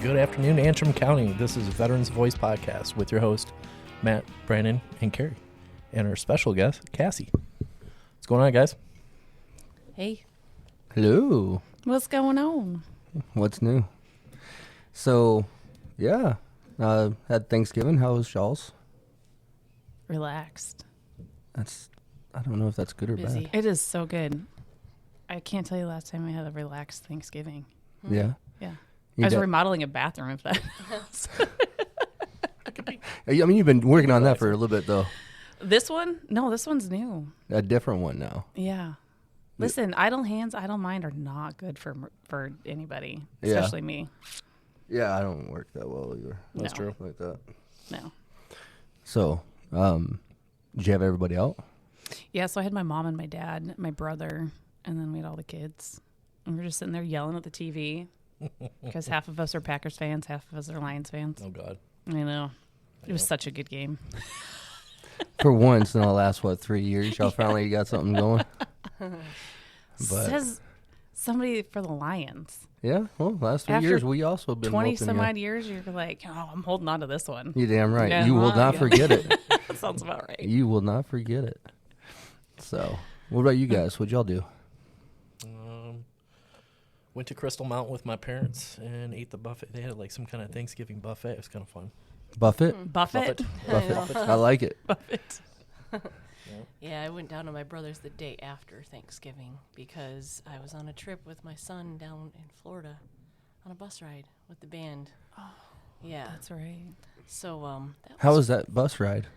Good afternoon, Antrim County. This is Veterans Voice Podcast with your host, Matt, Brandon, and Carrie, and our special guest, Kassie. What's going on, guys? Hey. Hello. What's going on? What's new? So, yeah, had Thanksgiving. How was y'all's? Relaxed. I don't know if that's good or Busy. bad. It is so good. I can't tell you the last time I had a relaxed Thanksgiving. Yeah. Yeah. You I was did- remodeling a bathroom, if that helps. I mean, you've been working on that for a little bit, though. This one? No, this one's new. A different one now. Yeah. Listen, idle hands, idle mind are not good for anybody, Yeah. especially me. Yeah, I don't work that well either. That's No. true. Like that. No. So, did you have everybody out? Yeah, so I had my mom and my dad, my brother, and then we had all the kids. And we were just sitting there yelling at the TV because half of us are Packers fans, half of us are Lions fans. Oh, God. I know. It was such a good game. For once in the last, 3 years, y'all finally got something going? But Says somebody for the Lions. yeah, well, last 3 After years, we also been 20 whooping some ya. odd years, you're like, oh, I'm holding on to this one. You damn right. Yeah, You will well, not yeah. forget it. That sounds about right. You will not forget it. So, what about you guys? What'd y'all do? Went to Crystal Mountain with my parents and ate the buffet. They had like some kind of Thanksgiving buffet. It was kind of fun. Buffett? Buffett. Buffett. I like it. Buffett. Yeah, I went down to my brother's the day after Thanksgiving because I was on a trip with my son down in Florida on a bus ride with the band. Oh, yeah. That's right. So How was that bus ride?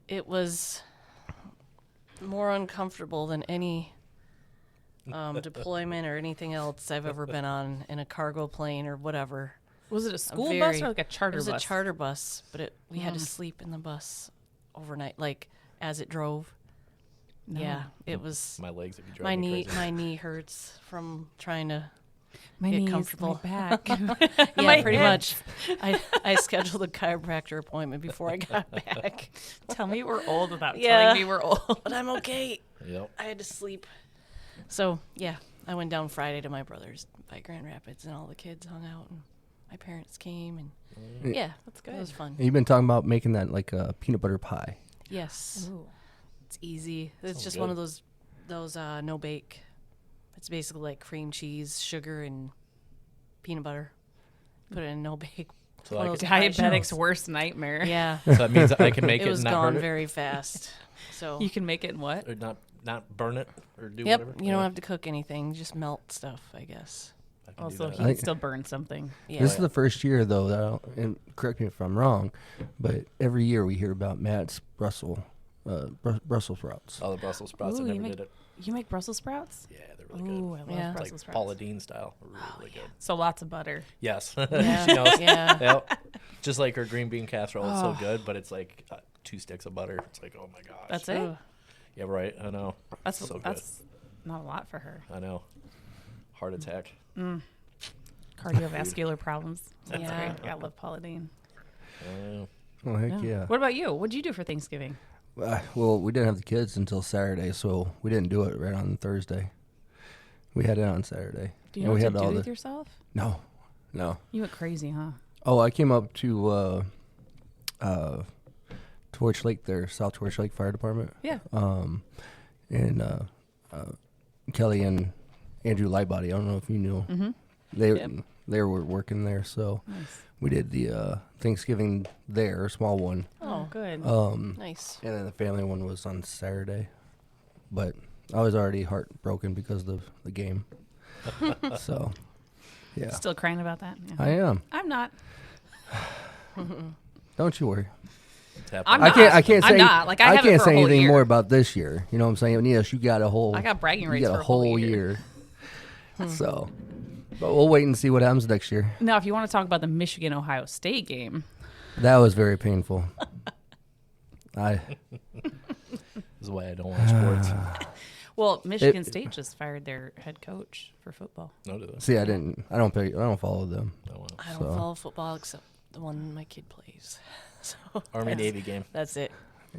it was more uncomfortable than any deployment or anything else I've ever been on in a cargo plane or whatever. Was it a school bus very- or like a charter It was bus? a charter bus, but we had to sleep in the bus overnight, like as it drove. No. Yeah, it was. My legs would be My driving me knee, crazy. my knee hurts from trying to My get knees, comfortable. my back. Yeah, My pretty hips. much. I scheduled a chiropractor appointment before I got back. Tell me we're old without Yeah. telling me we're old. But I'm okay. Yep. I had to sleep. So, yeah, I went down Friday to my brother's by Grand Rapids, and all the kids hung out, and my parents came, and yeah, That's it was fun. You've been talking about making that like a peanut butter pie. Yes, Ooh. it's easy. It's Sounds just good. one of those no bake. It's basically like cream cheese, sugar, and peanut butter. Put it in no bake. So One I of could- those pie Diabetic's shells. worst nightmare. Yeah, So that means I can make it it was and not gone hurt it? very fast. So You can make it in what? Or not burn it or do yep, whatever? you don't have to cook anything. Just melt stuff, I guess. I can do Also, that. he can still burn something. Yeah. This is the first year, though, that and correct me if I'm wrong, but every year we hear about Matt's Brussels sprouts. Oh, the Brussels sprouts. Ooh, I you never make- did it. You make Brussels sprouts? Yeah, they're really Ooh, good. I love Yeah. It's Brussels like sprouts. Paula Deen style. Really good. So lots of butter. Yes. Yeah, She knows. yeah. Yep. Just like her green bean casserole. It's so Oh. good, but it's like 2 sticks of butter. It's like, oh my gosh. That's it? Ugh. Yeah, right. I know. That's So good. that's not a lot for her. I know. Heart attack. Cardiovascular problems. That's Yeah. great. I love Paula Deen. Oh, heck yeah. What about you? What'd you do for Thanksgiving? Well, we didn't have the kids until Saturday, so we didn't do it right on Thursday. We had it on Saturday. Do you And know we what had to all do the with yourself? No. You went crazy, huh? Oh, I came up to Torch Lake there, South Torch Lake Fire Department. Yeah. And Kelly and Andrew Lightbody. I don't know if you knew. Mm-hmm. They were working there, so Nice. we did the Thanksgiving there, a small one. Oh, good. Nice. And then the family one was on Saturday. But I was already heartbroken because of the game. So, yeah. Still crying about that? Yeah. I am. I'm not. Don't you worry. It's happening. I can't say I'm not. Like, I have it can't for say a whole anything year. more about this year. You know what I'm saying? Yes, you got a whole. I got bragging you rights got for a whole year. So, but we'll wait and see what happens next year. Now, if you want to talk about the Michigan-Ohio State game, That was very painful. This is why I don't watch sports. well, Michigan State just fired their head coach for football. No to this. See, I don't follow them. Oh, well. I don't So- follow football except the one my kid plays. So Army Navy game. that's it.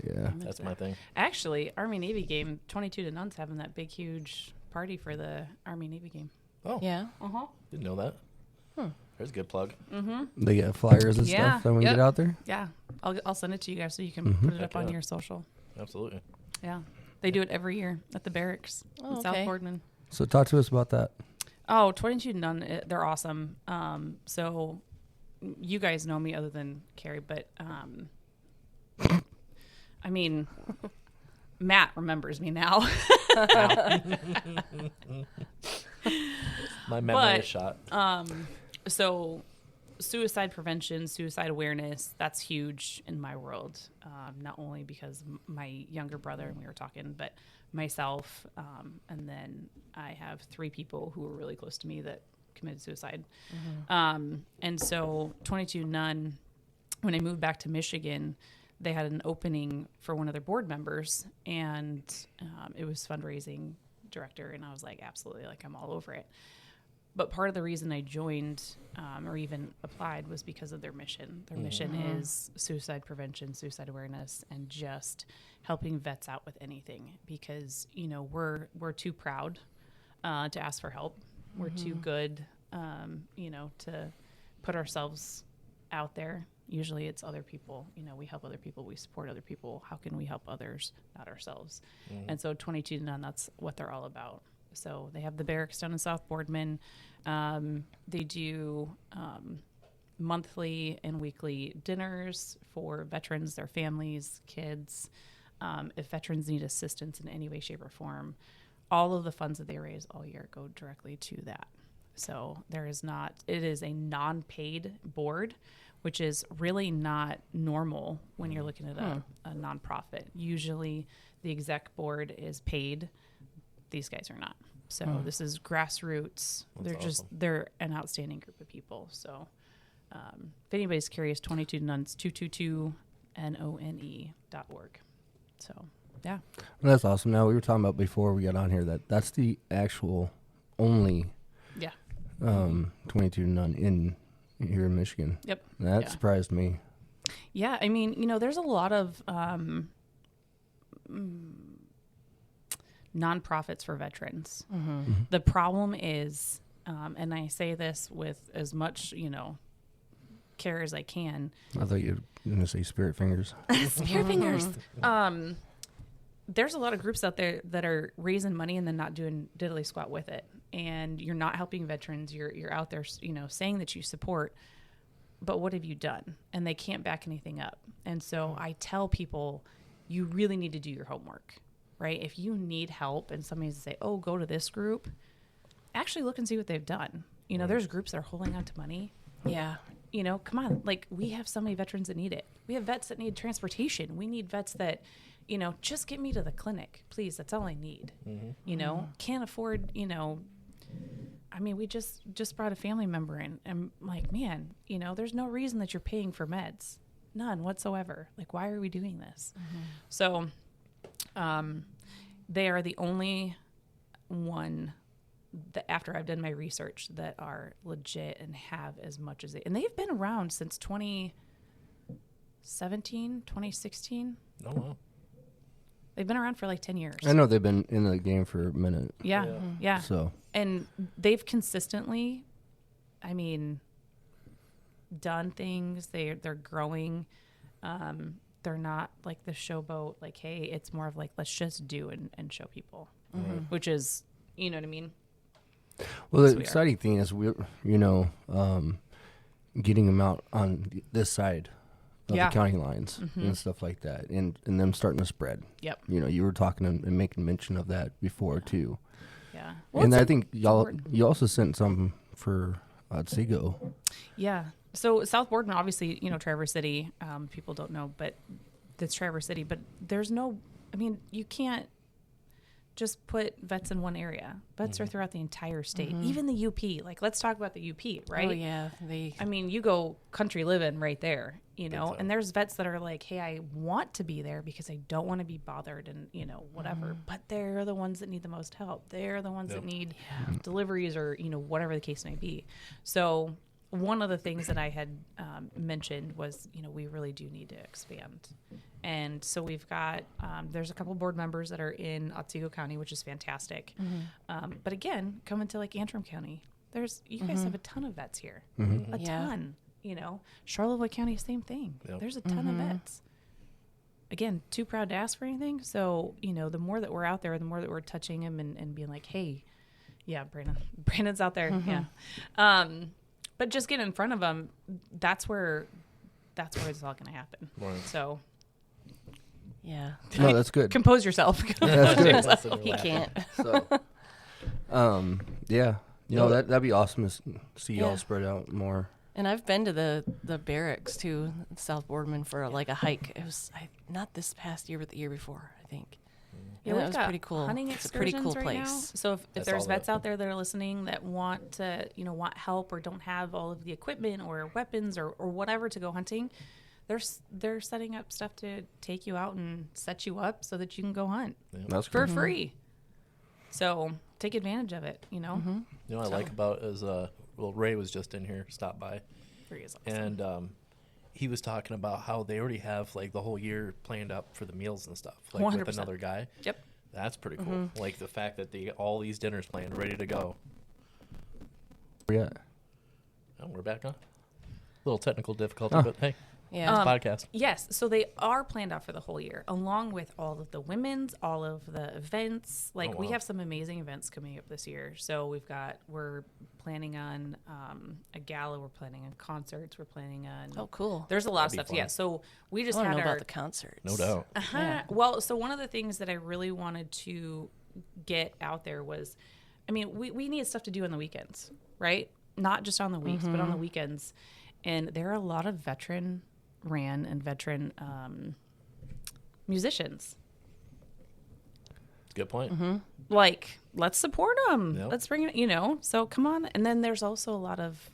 Yeah. That's my thing. Actually, Army-Navy game, 22 to none's having that big, huge party for the Army-Navy game. Oh, Yeah. Uh-huh. didn't know that. There's a good plug. They get flyers and Yeah, stuff when we yep. get out there. Yeah, I'll send it to you guys so you can put it Heck up on yeah. your social. Absolutely. Yeah, they do it every year at the barracks Oh, in South okay. Boardman. So talk to us about that. Oh, 22 None, they're awesome. So you guys know me other than Carrie, but I mean, Matt remembers me now. My memory is But, shot. So suicide prevention, suicide awareness, that's huge in my world. Not only because my younger brother, and we were talking, but myself, and then I have 3 people who were really close to me that committed suicide. And so 22 None, when I moved back to Michigan, they had an opening for one of their board members, and it was Fundraising Director, and I was like, absolutely, like I'm all over it. But part of the reason I joined or even applied was because of their mission. Their mission is suicide prevention, suicide awareness, and just helping vets out with anything, because, you know, we're too proud to ask for help. We're too good, you know, to put ourselves out there. Usually it's other people. You know, we help other people. We support other people. How can we help others, not ourselves? And so 22 None, that's what they're all about. So they have the barracks down in South Boardman. They do monthly and weekly dinners for veterans, their families, kids. If veterans need assistance in any way, shape, or form, all of the funds that they raise all year go directly to that. So it is a non-paid board, which is really not normal when you're looking at a nonprofit. Usually the exec board is paid. These guys are not. So this is grassroots. They're an outstanding group of people. So if anybody's curious, 22 Nuns, 222none.org. So, yeah. That's awesome. Now, we were talking about before we got on here that's the actual only 22 None in here in Michigan. Yep. That surprised me. Yeah, I mean, you know, there's a lot of nonprofits for veterans. The problem is, and I say this with as much, you know, care as I can. I thought you were going to say Spirit Fingers. Spirit Fingers. There's a lot of groups out there that are raising money and then not doing diddly squat with it. And you're not helping veterans. You're out there, you know, saying that you support, but what have you done? And they can't back anything up. And so I tell people, you really need to do your homework, right? If you need help and somebody's to say, oh, go to this group, actually look and see what they've done. You know, there's groups that are holding on to money. Yeah. You know, come on. Like, we have so many veterans that need it. We have vets that need transportation. We need vets that, you know, just get me to the clinic, please. That's all I need. You know, can't afford, you know, I mean, we just brought a family member in. And I'm like, man, you know, there's no reason that you're paying for meds. None whatsoever. Like, why are we doing this? So they are the only one that, after I've done my research, that are legit and have as much as and they've been around since 2017, 2016. Oh, wow. They've been around for like 10 years. I know they've been in the game for a minute. Yeah. So, And they've consistently, I mean, done things. They're growing. They're not like the showboat, like, hey, it's more of like, let's just do and show people, which is, you know what I mean? well, the exciting thing is getting them out on this side of the county lines and stuff like that, and them starting to spread. Yep. You know, you were talking and making mention of that before too. Yeah. And I think you also sent some for Otsego. Yeah. So South Boardman, obviously, you know, Traverse City, people don't know, but that's Traverse City. But there's no, I mean, you can't just put vets in one area. Vets are throughout the entire state, even the UP. Like, let's talk about the UP, right? Oh, yeah. I mean, you go country living right there, you know, and there's vets that are like, hey, I want to be there because I don't want to be bothered and, you know, whatever. But they're the ones that need the most help. They're the ones that need deliveries or, you know, whatever the case may be. So one of the things that I had mentioned was, you know, we really do need to expand. And so we've got, there's a couple board members that are in Otsego County, which is fantastic. But again, coming to like Antrim County, You guys have a ton of vets here, Mm-hmm. a ton. You know, Charlevoix County, same thing. Yep. There's a ton of vets. Again, too proud to ask for anything. So, you know, the more that we're out there, the more that we're touching them and being like, hey, yeah, Brandon's out there. Yeah. But just get in front of them. That's where it's all going to happen. Right. So, Yeah. No, that's good. compose yourself. That's good. He can't. So, yeah. No, that'd be awesome to see y'all Yeah. spread out more. And I've been to the barracks too, South Boardman, for like a hike. It was not this past year, but the year before, I think. Yeah, that we've was got pretty cool. hunting It's a pretty excursions cool right now. place. So if I there's saw vets that. out there that are listening that want to, want help or don't have all of the equipment or weapons or whatever to go hunting, they're setting up stuff to take you out and set you up so that you can go hunt That's for good. free. So take advantage of it. You know what I like about is Ray was just in here, stopped by, Free is awesome. and he was talking about how they already have like the whole year planned up for the meals and stuff, like with 100%. another guy. Yep. That's pretty cool. Like the fact that they all these dinners planned, ready to go. Yeah. Oh, we're back on. Little technical difficulty, Oh. but hey, Yeah. it's a podcast. Yes, so they are planned out for the whole year, along with all of the women's, all of the events. Like we wow. have some amazing events coming up this year. So we're planning on a gala, we're planning on concerts, we're planning on. Oh, cool. There's a lot of That'd be stuff. fun. Yeah, so we I just want to had know our. about the concerts. No doubt. Yeah. Well, so one of the things that I really wanted to get out there was, I mean, we need stuff to do on the weekends, right? Not just on the weeks, but on the weekends. And there are a lot of veteran musicians. Good point. Like, let's support them. Yep. Let's bring it, so come on. And then there's also a lot of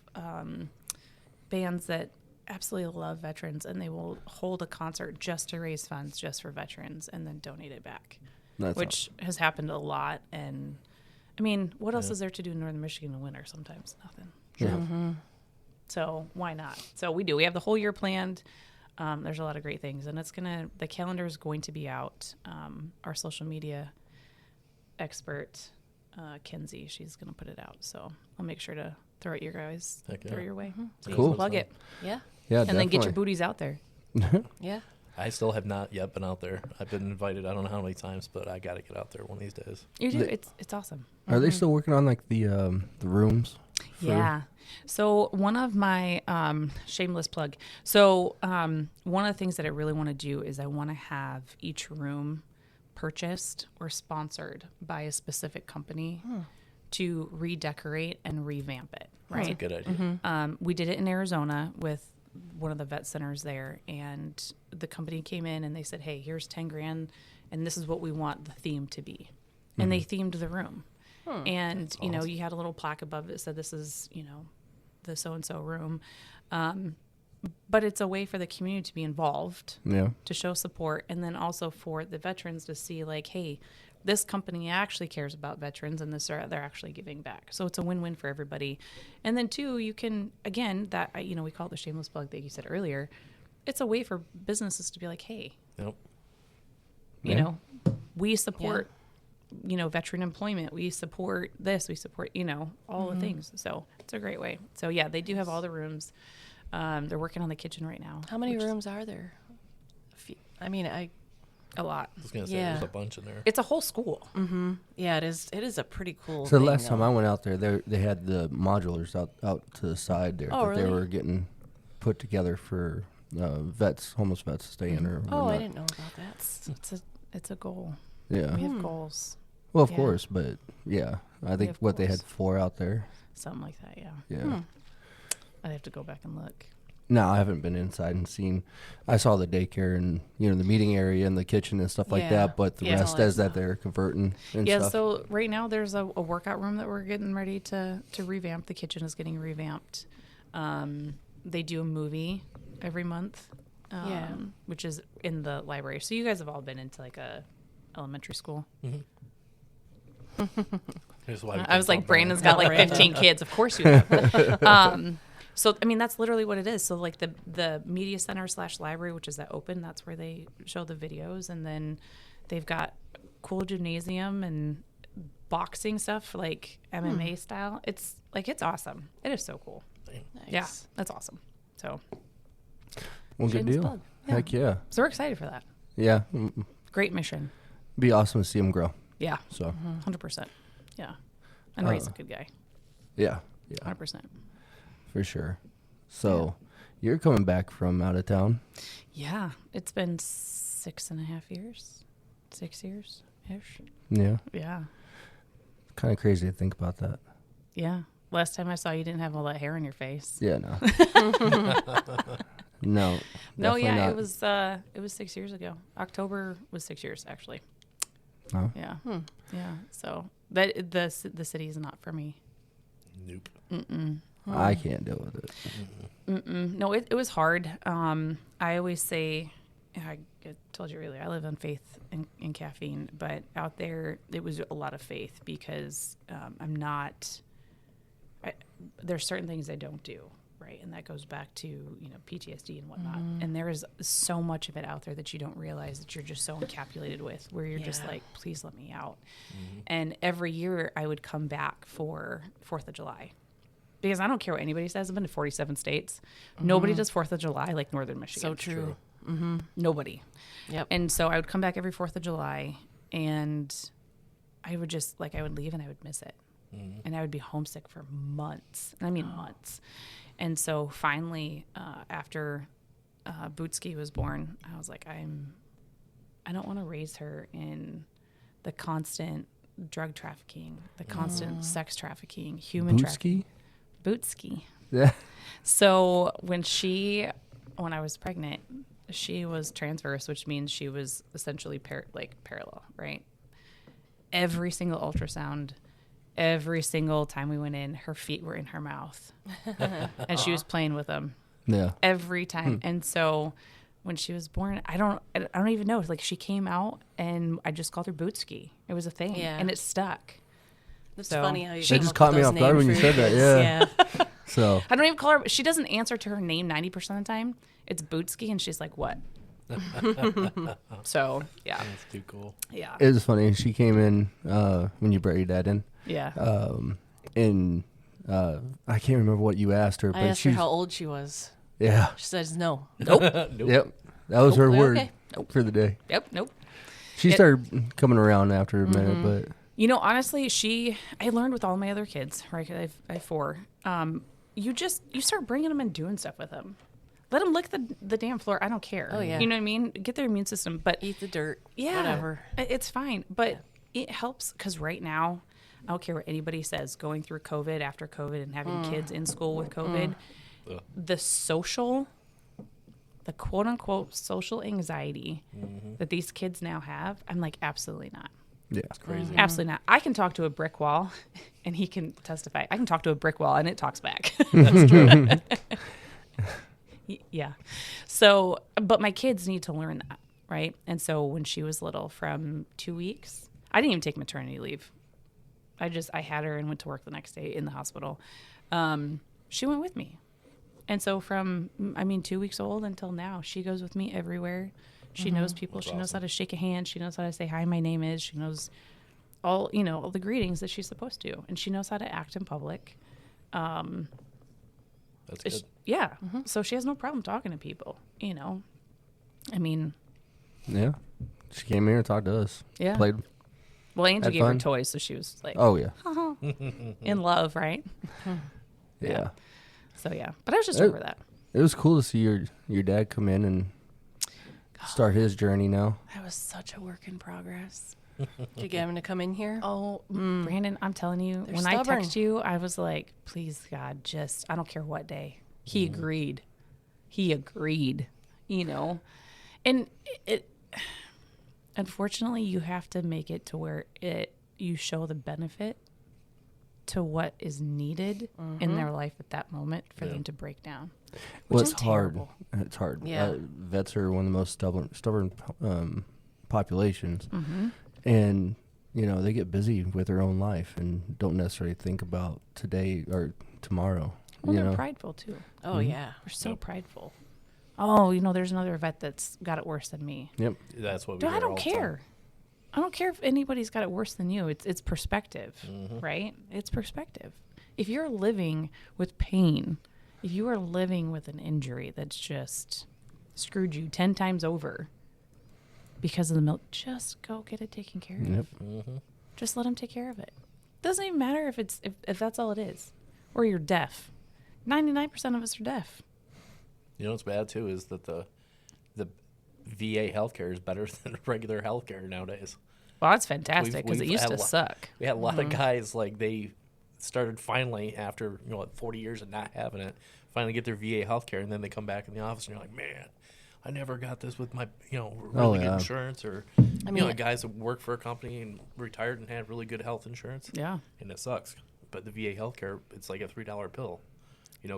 bands that absolutely love veterans, and they will hold a concert just to raise funds just for veterans and then donate it back, That's which has happened a lot. And I mean, what else is there to do in Northern Michigan in the winter? Sometimes nothing. Yeah. So why not? So we have the whole year planned. There's a lot of great things, and the calendar is going to be out. Our social media expert, Kenzie, she's going to put it out. So I'll make sure to throw it Heck yeah. your way. So Cool. you can plug it Yeah. Yeah, and then get your definitely. booties out there. Yeah. I still have not yet been out there. I've been invited. I don't know how many times, but I got to get out there one of these days. You do. The- It's awesome. Are they still working on like the rooms? for- Yeah. So one of my shameless plug. So one of the things that I really want to do is I want to have each room purchased or sponsored by a specific company to redecorate and revamp it. That's a Right. good idea. We did it in Arizona with one of the vet centers there, and the company came in and they said, "Hey, here's 10 grand, and this is what we want the theme to be." And they themed the room. And, you had a little plaque above that said, "This is, the so-and-so room." But it's a way for the community to be involved, Yeah. to show support, and then also for the veterans to see, like, hey, this company actually cares about veterans, and they're actually giving back. So it's a win-win for everybody. And then two, you can, again, we call it the shameless plug that you said earlier. It's a way for businesses to be like, hey, Yep. Yeah. we support, veteran employment. We support this. We support, all the things. So it's a great way. So yeah, they do have all the rooms. They're working on the kitchen right now. How many which is rooms are there? A lot. I was gonna say Yeah. there's a bunch in there. It's a whole school. Yeah, it is. It is a pretty cool. So the thing, last time though. I went out there, they had the modulars out to the side there Oh, that they really? were getting put together for homeless vets to stay in or Oh, I whatnot. didn't know about that. It's a goal. Yeah. We have goals. Well, of Yeah. course, but yeah, I think have what they had goals. 4 out there. Something like that, yeah. Yeah. I'd have to go back and look. No, I haven't been inside and seen. I saw the daycare and the meeting area and the kitchen and stuff like Yeah. that, but the Yeah. rest All that as that stuff. they're converting and Yeah, stuff. so right now there's a workout room that we're getting ready to revamp. The kitchen is getting revamped. They do a movie every month, Yeah. which is in the library. So you guys have all been into like a elementary school. Here's why we I was can like, bump Brandon's around. got like 15 kids. Of course you have. So, I mean, that's literally what it is. So, like the media center / library, which is that open, that's where they show the videos. And then they've got cool gymnasium and boxing stuff, like MMA style. It's like, it's awesome. It is so cool. Nice. Yeah, that's awesome. So, Well, good shameless deal. plug. Yeah. Heck yeah. So we're excited for that. Yeah. Great mission. Be awesome to see him grow. Yeah, So, 100%. Yeah, I know he's a good guy. yeah. 100%. For sure. So, you're coming back from out of town. Yeah, it's been 6.5 years, 6 years ish. Yeah. Yeah, Kind of crazy to think about that. yeah. Last time I saw you, didn't have all that hair on your face. Yeah, no. No. No, definitely yeah, not. it was 6 years ago. October was 6 years actually. Oh. Yeah, yeah. So that the city is not for me. Nope. I can't deal with it. No, it was hard. I always say, I told you earlier, I live on faith and caffeine, but out there it was a lot of faith because there's certain things I don't do, right? And that goes back to, PTSD and whatnot. And there is so much of it out there that you don't realize that you're just so encapsulated with, where you're just like, please let me out. And every year I would come back for 4th of July. Because I don't care what anybody says. I've been to 47 states. Nobody does 4th of July like Northern Michigan. So true. Nobody. Yep. And so I would come back every 4th of July, and I would just, I would leave and I would miss it. And I would be homesick for months. And I mean months. And so finally, after Bootski was born, I was like, I don't want to raise her in the constant drug trafficking, the constant sex trafficking, human trafficking. Bootski. Yeah. So when I was pregnant, she was transverse, which means she was essentially parallel, right? Every single ultrasound, every single time we went in, her feet were in her mouth, and she was playing with them. Yeah. Every time. And so when she was born, I don't even know. She came out, and I just called her Bootski. It was a thing, and it stuck. It's So- funny how you That came just up caught with me those off guard when you names said for that. your Yeah. kids. Yeah. So, I don't even call her. She doesn't answer to her name 90% of the time. It's Bootski, and she's like, "What?" So yeah, That's too cool. yeah, it was funny. She came in when you brought your dad in. yeah. And I can't remember what you asked her, I but asked her she's, how old she was. yeah. She says no. Yep. That was her Nope. word Okay. for the day. Nope. She started coming around after a minute, but Honestly, I learned with all my other kids. Right, I have 4. You start bringing them and doing stuff with them. Let them lick the damn floor. I don't care. Oh, yeah. You know what I mean? Get their immune system, but Eat the dirt. yeah, Whatever. It's fine. But it helps because right now, I don't care what anybody says. Going through COVID, after COVID, and having kids in school with COVID, the quote unquote social anxiety that these kids now have, I'm like, absolutely not. yeah. Crazy. Absolutely not. I can talk to a brick wall, and he can testify. I can talk to a brick wall, and it talks back. That's true. Yeah. So, but my kids need to learn that, right? And so when she was little, from 2 weeks, I didn't even take maternity leave. I had her and went to work the next day in the hospital. She went with me. And so from 2 weeks old until now, she goes with me everywhere. She knows people. That's she knows awesome. how to shake a hand. She knows how to say, hi, my name is. She knows all the greetings that she's supposed to. And she knows how to act in public. That's good. Yeah. So she has no problem talking to people, I mean, Yeah. She came here and talked to us. yeah. Played. Well, Angie Had gave her fun? toys, so she was like, Oh, yeah. in love, right? Yeah. So yeah, but I was just Oh. over that. It was cool to see your dad come in and start his journey now. That was such a work in progress. Did you get him to come in here? Oh, Brandon, I'm telling you, They're when I stubborn. text you, I was like, please, God, I don't care what day. He agreed. And it unfortunately, you have to make it to where you show the benefit to what is needed in their life at that moment for them to break down. Well, Which it's is hard. terrible. It's hard. Yeah. Vets are one of the most stubborn populations. And, they get busy with their own life and don't necessarily think about today or tomorrow. Well, you they're know? prideful too. Oh, yeah. We're so prideful. Oh, there's another vet that's got it worse than me. Yep. That's what we Dude, hear I don't all the time. care. I don't care if anybody's got it worse than you. It's perspective, right? It's perspective. If you're living with pain, if you are living with an injury that's just screwed you 10 times over because of the milk, just go get it taken care of. Yep. Just let them take care of it. Doesn't even matter if that's all it is. Or you're deaf. 99% of us are deaf. You know what's bad too is that the VA healthcare is better than regular healthcare nowadays. Well, that's fantastic because it used to suck. We had a lot of guys like they started finally after 40 years of not having it, finally get their VA healthcare, and then they come back in the office and you're like, man, I never got this with my really good insurance, or guys that work for a company and retired and had really good health insurance. Yeah, and it sucks. But the VA healthcare, it's like a $3 pill,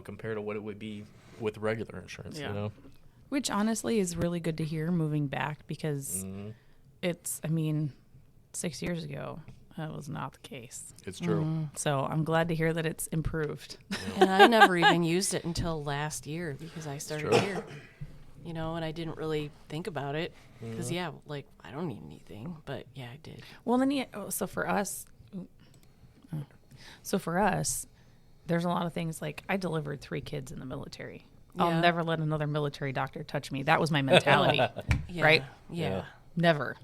compared to what it would be with regular insurance. Yeah. Which honestly is really good to hear moving back because it's, 6 years ago, that was not the case. It's true. So I'm glad to hear that it's improved. And I never even used it until last year because I started here. And I didn't really think about it because, I don't need anything. But, yeah, I did. Well, then, so for us, there's a lot of things like I delivered 3 kids in the military. Yeah. I'll never let another military doctor touch me. That was my mentality, right? Yeah. Never.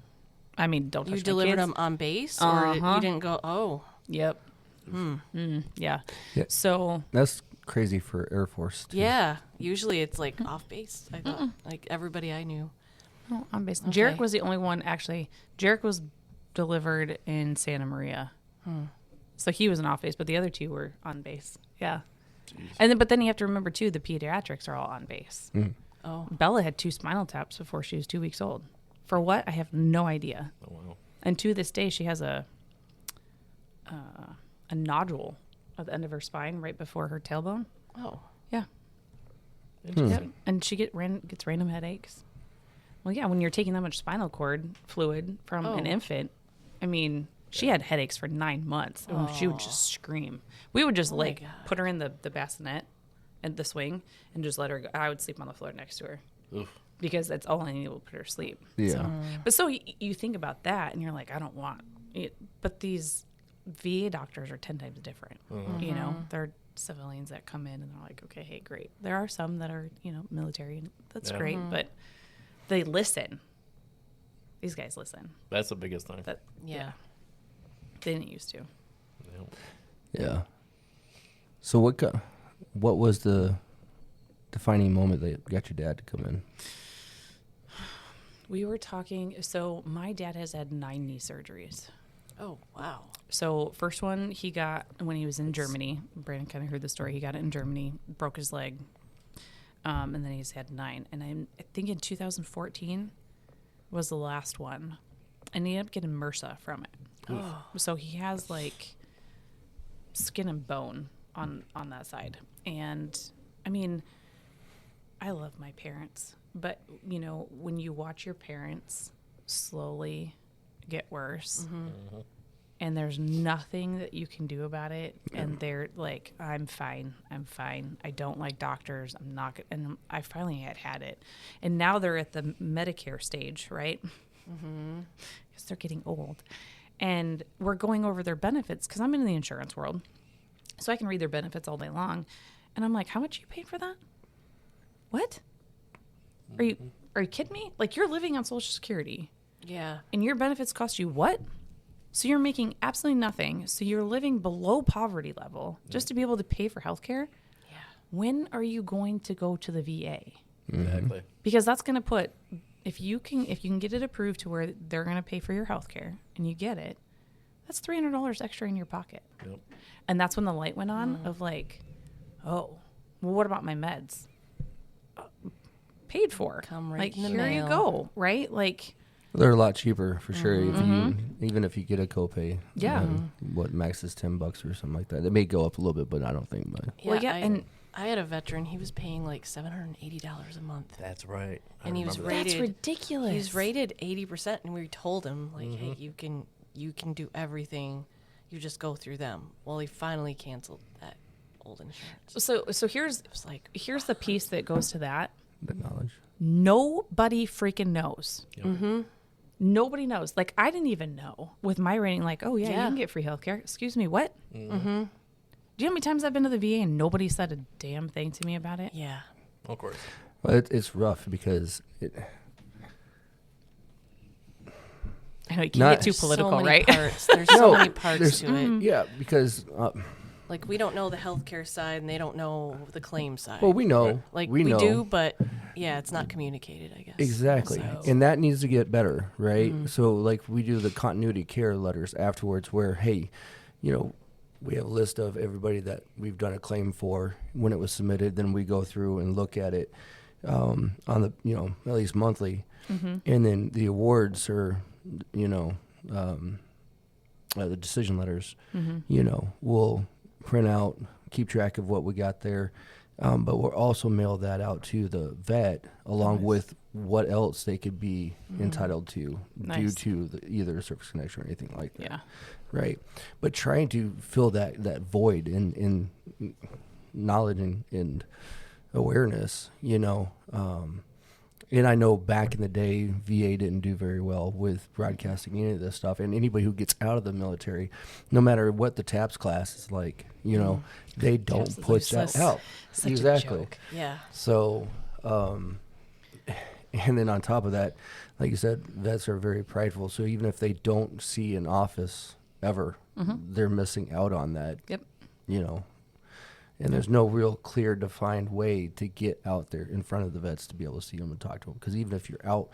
Don't touch You delivered kids. them on base, or you didn't go? Oh, yep. Yeah. So that's crazy for Air Force too. Yeah. Usually it's like off base. I thought like everybody I knew. Oh, on base. Okay. Jarek was the only one actually. Jarek was delivered in Santa Maria, so he was an off base, but the other 2 were on base. Yeah. Jeez. And then you have to remember too, the pediatrics are all on base. Oh, Bella had 2 spinal taps before she was 2 weeks old. For what? I have no idea. Oh wow! And to this day, she has a nodule at the end of her spine, right before her tailbone. Oh, yeah. Yep. And she gets random headaches. Well, yeah, when you're taking that much spinal cord fluid from an infant, she had headaches for 9 months. Oh. She would just scream. We would just put her in the bassinet and the swing and just let her go. I would sleep on the floor next to her. Oof. Because that's all I needed to put her to sleep. Yeah. So you think about that and you're like, I don't want it. But these VA doctors are 10 times different. They're civilians that come in and they're like, okay, hey, great. There are some that are, military, and that's great, but they listen. These guys listen. That's the biggest thing. Yeah. They didn't used to. Yeah. So what was the defining moment that got your dad to come in? We were talking, so my dad has had 9 knee surgeries. Oh, wow. So first one he got when he was in Germany. Brandon kind of heard the story. He got it in Germany, broke his leg, and then he's had 9. And I think in 2014 was the last one. And he ended up getting MRSA from it. Oh. So he has like skin and bone on that side. And I love my parents. But, when you watch your parents slowly get worse and there's nothing that you can do about it, and they're like, I'm fine. I don't like doctors. I'm not – and I finally had it. And now they're at the Medicare stage, right? Because they're getting old. And we're going over their benefits because I'm in the insurance world. So I can read their benefits all day long. And I'm like, how much are you paying for that? What? Are you kidding me? Like, you're living on Social Security. Yeah. And your benefits cost you what? So you're making absolutely nothing. So you're living below poverty level just to be able to pay for health care. Yeah. When are you going to go to the VA? Exactly. Because that's going to put, if you can get it approved to where they're going to pay for your health care and you get it, that's $300 extra in your pocket. Yep. And that's when the light went on of like, oh, well, what about my meds? Paid for. Come right like, in the here mail. you go, right? Like, They're a lot cheaper for sure. Even if you get a copay. Yeah. What max is $10 or something like that. It may go up a little bit, but I don't think much. Yeah, well, yeah, and I had a veteran. He was paying like $780 a month. That's right. And he was remember rated. that's ridiculous. He was rated 80%, and we told him like, hey, you can do everything. You just go through them. Well, he finally canceled that old insurance. So here's the piece that goes to that. The knowledge. Nobody freaking knows. Yep. Nobody knows. Like, I didn't even know with my rating, like, oh, yeah, you Yeah. can get free healthcare. Excuse me, what? Mm-hmm. Do you know how many times I've been to the VA and nobody said a damn thing to me about it? Yeah. Of course. Well, it's rough because I know you can't Not- get too political, so many right? Parts. There's so many parts to it. yeah, because Like, we don't know the healthcare side, and they don't know the claim side. well, we know, like, we know. do, but yeah, it's not communicated, I guess. Exactly. So- And that needs to get better, right? So, like, we do the continuity care letters afterwards where, hey, you know, we have a list of everybody that we've done a claim for when it was submitted. Then we go through and look at it on the, you know, at least monthly. And then the awards are, you know, the decision letters, you know, we'll print out, keep track of what we got there. But we'll also mail that out to the vet along with what else they could be entitled to due Nice. to either service connection or anything like that. Yeah. Right. But trying to fill that void in knowledge and awareness, you know. And I know back in the day, VA didn't do very well with broadcasting any of this stuff. And anybody who gets out of the military, no matter what the TAPS class is like, you know, they don't TAPS is put useless. that out. Such Exactly. a joke. Yeah. So, and then on top of that, like you said, vets are very prideful. So even if they don't see an office ever, they're missing out on that. Yep. You know, and there's no real clear defined way to get out there in front of the vets to be able to see them and talk to them. Because even if you're out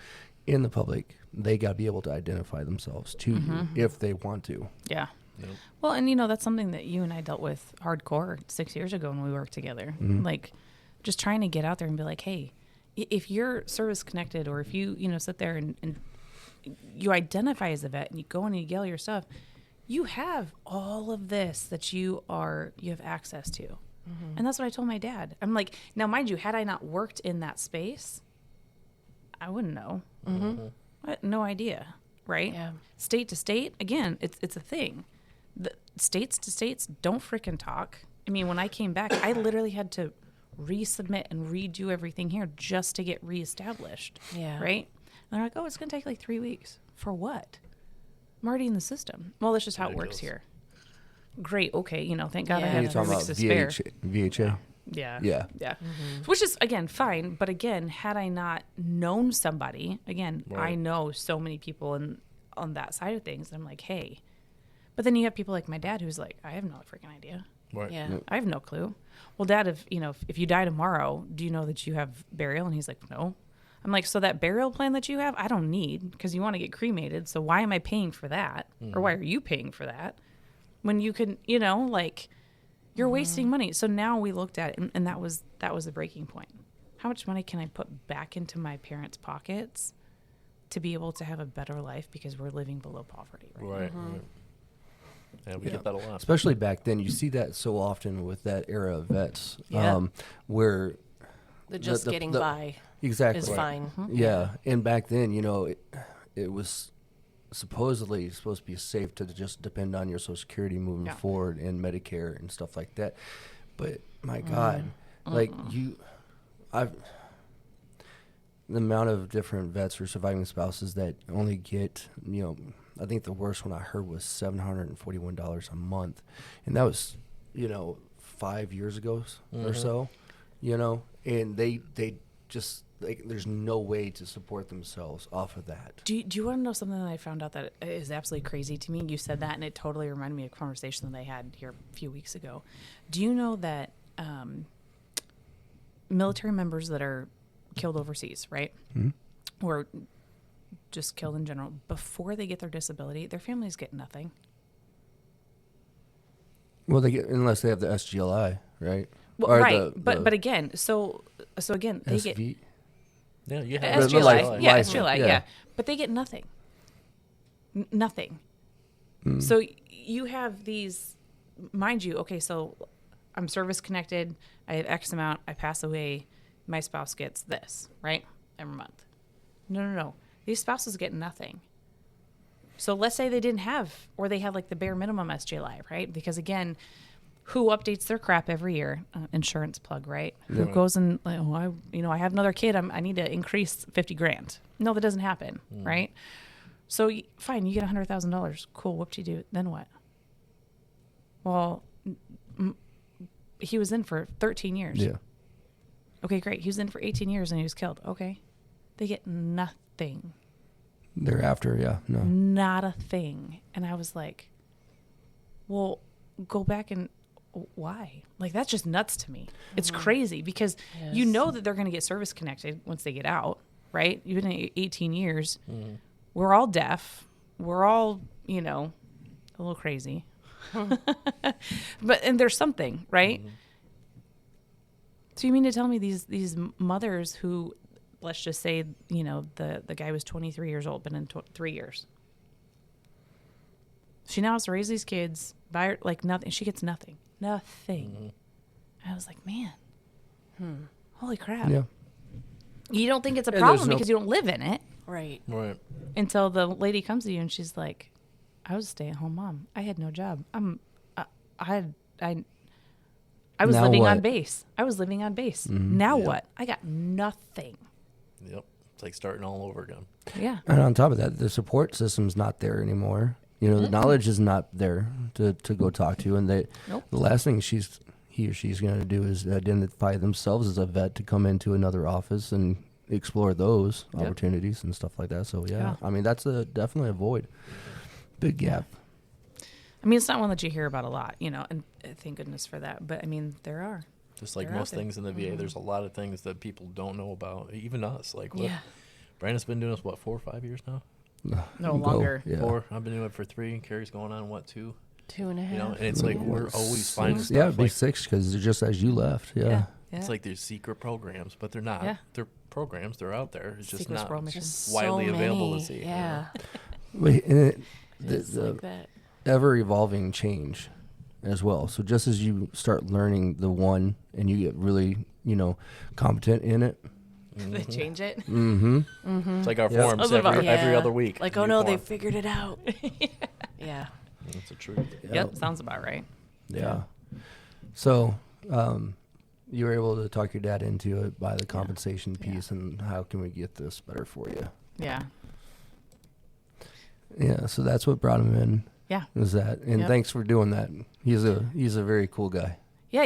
in the public, they got to be able to identify themselves to you if they want to. Yeah. Yep. Well, and you know, that's something that you and I dealt with hardcore 6 years ago when we worked together. Like, just trying to get out there and be like, hey, if you're service connected, or if you, you know, sit there and you identify as a vet and you go in and you yell your stuff, you have all of this that you have access to. And that's what I told my dad. I'm like, now, mind you, had I not worked in that space, I wouldn't know. I had no idea, right? Yeah. State to state, again, it's a thing. The states to states don't frickin' talk. I mean, when I came back, I literally had to resubmit and redo everything here just to get reestablished. Yeah. Right? And they're like, oh, it's going to take like 3 weeks. For what? I'm already in the system. Well, that's just how it works here. Great. Okay. You know, thank God I Yeah. have You're 3 talking weeks about to spare. VHA? Yeah. Yeah. Yeah. Which is, again, fine. But again, had I not known somebody, again, I Right. know so many people on that side of things. I'm like, hey. But then you have people like my dad who's like, I have no freaking idea. Right. Yeah. I have no clue. Well, Dad, if you die tomorrow, do you know that you have burial? And he's like, no. I'm like, so that burial plan that you have, I don't need, because you want to get cremated. So why am I paying for that? Or why are you paying for that? When you can, you know, like, you're wasting money. So now we looked at it, and that was the breaking point. How much money can I put back into my parents' pockets to be able to have a better life, because we're living below poverty right now? Right. Right. Yeah, we get that a lot. Especially back then, you see that so often with that era of vets, Yeah. where The just getting by exactly is fine. Yeah, and back then, you know, it was supposedly supposed to be safe to just depend on your Social Security moving Yeah. forward and Medicare and stuff like that. But my God, like the amount of different vets or surviving spouses that only get, you know, I think the worst one I heard was $741 a month, and that was, you know, 5 years ago or so, you know, and they just, like, there's no way to support themselves off of that. Do you want to know something that I found out that is absolutely crazy to me? You said that, and it totally reminded me of a conversation that I had here a few weeks ago. Do you know that military members that are killed overseas, right? Or just killed in general, before they get their disability, their families get nothing. Well, they get, unless they have the SGLI, right? Well, Or right, the but again, so again, they get SV. Yeah, you have The SGLI, life- yeah, life- SGLI, yeah. yeah, but they get nothing. Nothing. So you have these, mind you, okay, so I'm service connected, I have X amount, I pass away, my spouse gets this, right? Every month. No. These spouses get nothing. So let's say they didn't have, or they had like the bare minimum SGLI, right? Because again, who updates their crap every year? Insurance plug, right? Who goes and, like, oh, I have another kid, I need to increase $50,000. No, that doesn't happen, right? So fine, you get $100,000. Cool. Whoop-de-doo. Then what? Well, he was in for 13 years. Yeah. Okay, great. He was in for 18 years and he was killed. Okay. They get nothing. Thereafter, yeah. No. Not a thing. And I was like, well, go back and why? Like, that's just nuts to me. It's crazy because you know that they're going to get service connected once they get out, right? You've been in 18 years. We're all deaf. We're all, a little crazy. And there's something, right? So you mean to tell me these mothers who, let's just say, the guy was 23 years old, been in 3 years. She now has to raise these kids by her, like nothing. She gets nothing. Nothing. I was like, man, holy crap. Yeah. You don't think it's a And problem there's no- because you don't live in it Right. Right. until the lady comes to you and she's like, I was a stay-at-home mom. I had no job. I was Now living on what? base. I was living on base. Now Yeah. what? I got nothing. Yep. It's like starting all over again. Yeah. And on top of that, the support system's not there anymore. The knowledge is not there to go talk to. And Nope. the last thing he or she's going to do is identify themselves as a vet to come into another office and explore those Yep. opportunities and stuff like that. So, Yeah. I mean, that's definitely a void. Big gap. I mean, it's not one that you hear about a lot, and thank goodness for that. But I mean, there are. Just like They're out most there. things in the VA, there's a lot of things that people don't know about, even us. Like, what? Yeah. Brandon's been doing this, 4 or 5 years now? No longer. Yeah. 4. I've been doing it for 3. Carrie's going on, 2? 2.5. And it's like we're always finding stuff. Yeah, it'd be like, 6 because just as you left. Yeah. It's like there's secret programs, but they're not. Yeah. They're programs. They're out there. It's just Secret not squirrel mission. Just widely so available to many. see. Yeah. Wait, and It's the like that. ever evolving change as well. So just as you start learning the one and you get really, competent in it. They change it. It's like our Yeah. forums every other week. Like, New oh no, they form. figured it out. Yeah. That's the truth. Yep, sounds about right. Yeah. So, you were able to talk your dad into it by the compensation piece and how can we get this better for you? Yeah. Yeah. So that's what brought him in. Yeah. Was that? And Yep. thanks for doing that. He's a very cool guy. Yeah,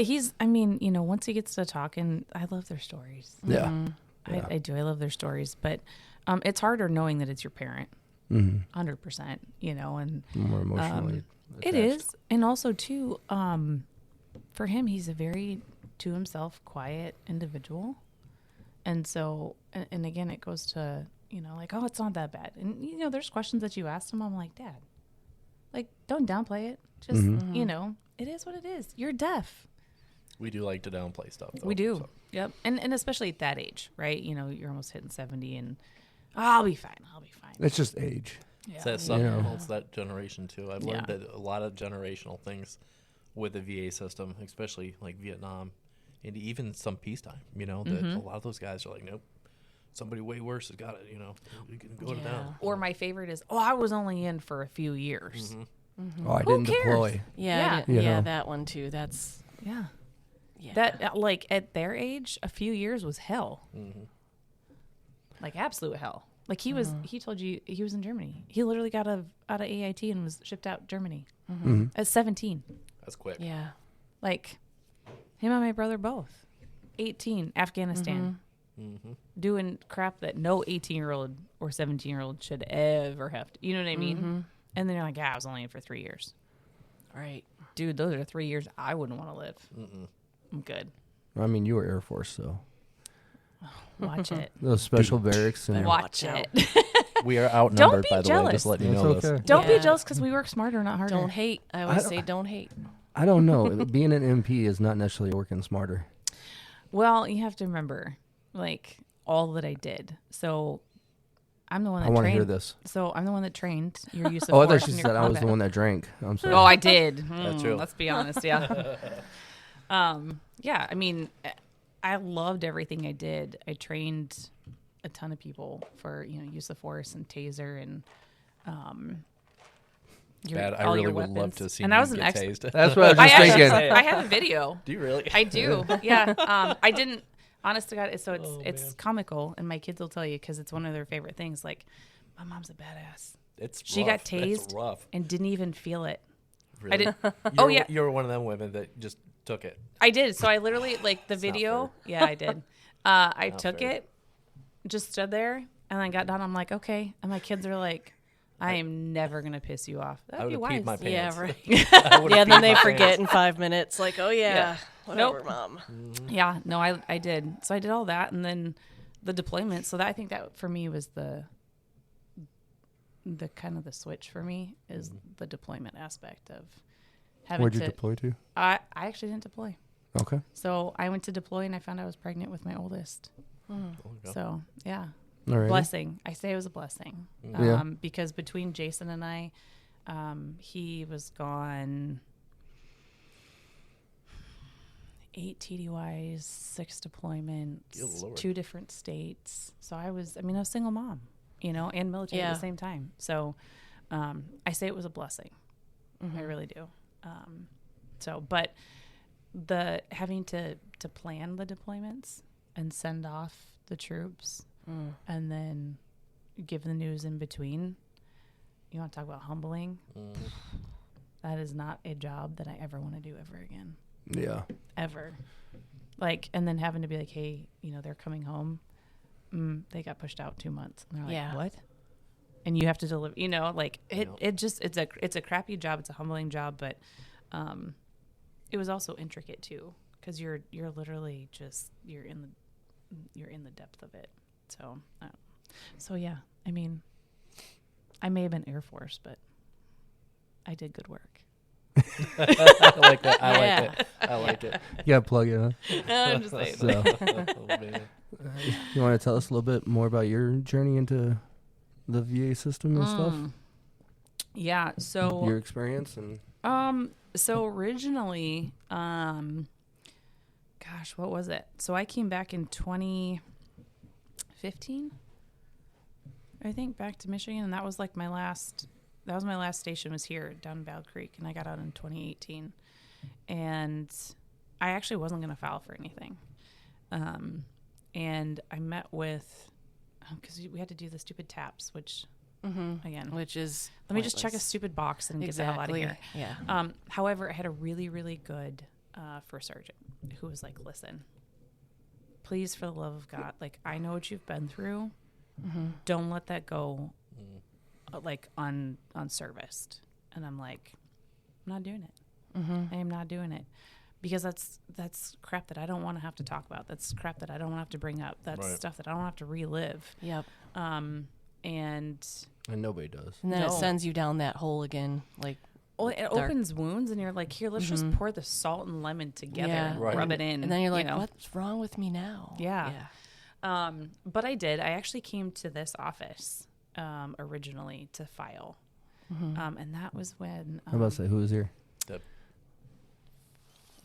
once he gets to talking, I love their stories. Yeah. Yeah. I do. I love their stories. But it's harder knowing that it's your parent, 100%, and More emotionally. it is. And also, too, for him, he's a very to himself, quiet individual. And so, and again, it goes to, like, oh, it's not that bad. And, there's questions that you asked him. I'm like, Dad, like, don't downplay it. Just, it is what it is. You're deaf. We do like to downplay stuff, though. We do. So. Yep. And especially at that age, right? You're almost hitting 70 and I'll be fine. It's just age. Yeah. It's that stuff. Yeah. It's that generation, too. I've learned that a lot of generational things with the VA system, especially like Vietnam and even some peacetime, that a lot of those guys are like, nope, somebody way worse has got it, you can go down. Or my favorite is, I was only in for a few years. Oh, I Who didn't cares? deploy. Yeah. You Yeah. know. That one too. That's Yeah. yeah. That, like, at their age, a few years was hell. Like, absolute hell. Like, he told you he was in Germany. He literally got out of AIT and was shipped out Germany at 17. That's quick. Yeah. Like, him and my brother both. 18, Afghanistan. Doing crap that no 18-year-old or 17-year-old should ever have to. You know what I mean? And then you're like, I was only in for 3 years. Right. Dude, those are 3 years I wouldn't want to live. I'm good. I mean, you were Air Force, so Watch it. those special barracks and Watch Watch it. We are outnumbered, be by the way. jealous. Just letting you It's know okay. this. Don't be Yeah. jealous because we work smarter, not harder. Don't hate. I always say don't hate. I don't know. Being an MP is not necessarily working smarter. Well, you have to remember, like, all that I did. So I'm the one that I want to trained. hear this. So I'm the one that trained your use of Oh, I force thought you in said your I was the combat. one that drank. I'm sorry. Oh, I did. That's true. Let's be honest. Yeah. Yeah. I mean, I loved everything I did. I trained a ton of people for, use of force and taser and, Bad. I all really your would love weapons. to see And you I was an get ex- tased. That's what I was I just actually, thinking. I have a video. Do you really? I do. Yeah. I didn't. Honest to God, it's Oh, it's man. comical, and my kids will tell you because it's one of their favorite things. Like, my mom's a badass. She rough. got tased That's rough. and didn't even feel it. Really? I did. You're, you're one of them women that just took it. I did. So I literally like the video. Yeah, I did. I Not took fair. it, just stood there, and I got done. I'm like, okay. And my kids are like, I am never gonna piss you off. I That'd would be have peed wise. my Yeah, pants. right. I would've Yeah, and then peed they my forget pants. in 5 minutes, like, oh yeah, whatever, Nope. mom. Yeah, no, I did. So I did all that, and then the deployment. So that I think that for me was the kind of the switch for me is the deployment aspect of having Where'd you to. deploy to? I actually didn't deploy. Okay. So I went to deploy, and I found I was pregnant with my oldest. There you go. So yeah. All right. Blessing. I say it was a blessing. Yeah. Because between Jason and I, he was gone 8 TDYs, 6 Good deployments, Lord. 2 different states. So I was a single mom, and military at Yeah. the same time. So I say it was a blessing. I really do. But the having to plan the deployments and send off the troops and then give the news in between. You want to talk about humbling? That is not a job that I ever want to do ever again. Yeah. Ever. Like, and then having to be like, hey, they're coming home. They got pushed out 2 months. And they're like, Yeah. what? And you have to deliver, it's a crappy job. It's a humbling job, but it was also intricate too. Cause you're literally just, you're in the depth of it. So yeah, I may have been Air Force, but I did good work. I like that. I like it. You gotta plug it, huh? I'm just saying. So, Oh, man. you want to tell us a little bit more about your journey into the VA system and stuff? Yeah. So Your experience and So originally, what was it? So I came back in 2015, I think, back to Michigan, and that was like my last station was here down in Battle Creek, and I got out in 2018, and I actually wasn't going to file for anything, and I met with, because we had to do the stupid taps, which again, Which is let me just check a stupid box and get the hell out of here. Yeah. However, I had a really, really good first sergeant who was like, listen, please, for the love of God, like, I know what you've been through. Don't let that go like unserviced. And I'm like, I'm not doing it. I am not doing it. Because that's crap that I don't want to have to talk about. That's crap that I don't want to have to bring up. That's stuff that I don't have to relive. Yep. And nobody does. And then it sends you down that hole again, like. Well, it opens wounds, and you're like, here, let's just pour the salt and lemon together and rub it in. And then you're like, what's wrong with me now? Yeah. But I did. I actually came to this office originally to file. And that was when... I'm about to say, who was here?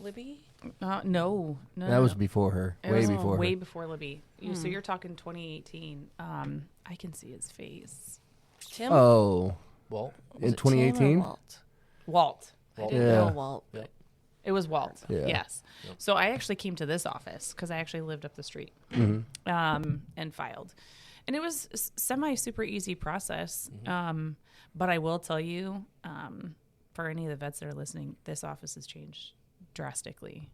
Libby? No. That was before her. Way before Way her. before Libby. So you're talking 2018. I can see his face. Tim? Oh. Walt? In 2018? Walt. I didn't know Walt. Yep. It was Walt. Yeah. Yes. Yep. So I actually came to this office because I actually lived up the street and filed. And it was semi super easy process. But I will tell you, for any of the vets that are listening, this office has changed drastically.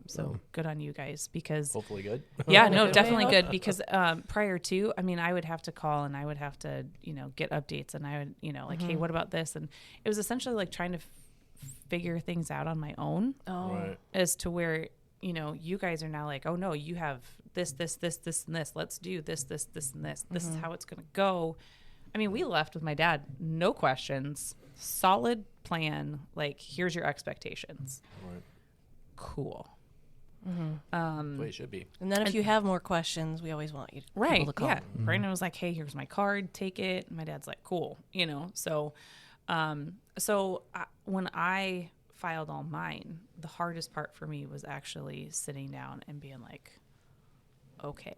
So good on you guys, because Hopefully good. yeah, no, definitely good, because prior to, I would have to call and I would have to, get updates, and I would, like, hey, what about this? And it was essentially like trying to figure things out on my own. Right. As to where, you guys are now like, oh no, you have this, and this. Let's do this, and this. This is how it's going to go. We left with my dad, no questions, solid plan. Like, here's your expectations. Right. Cool. The way it should be. And then if you have more questions, we always want you people to call. Yeah. Brandon was like, hey, here's my card, take it. And my dad's like, cool. So when I filed all mine, the hardest part for me was actually sitting down and being like, okay,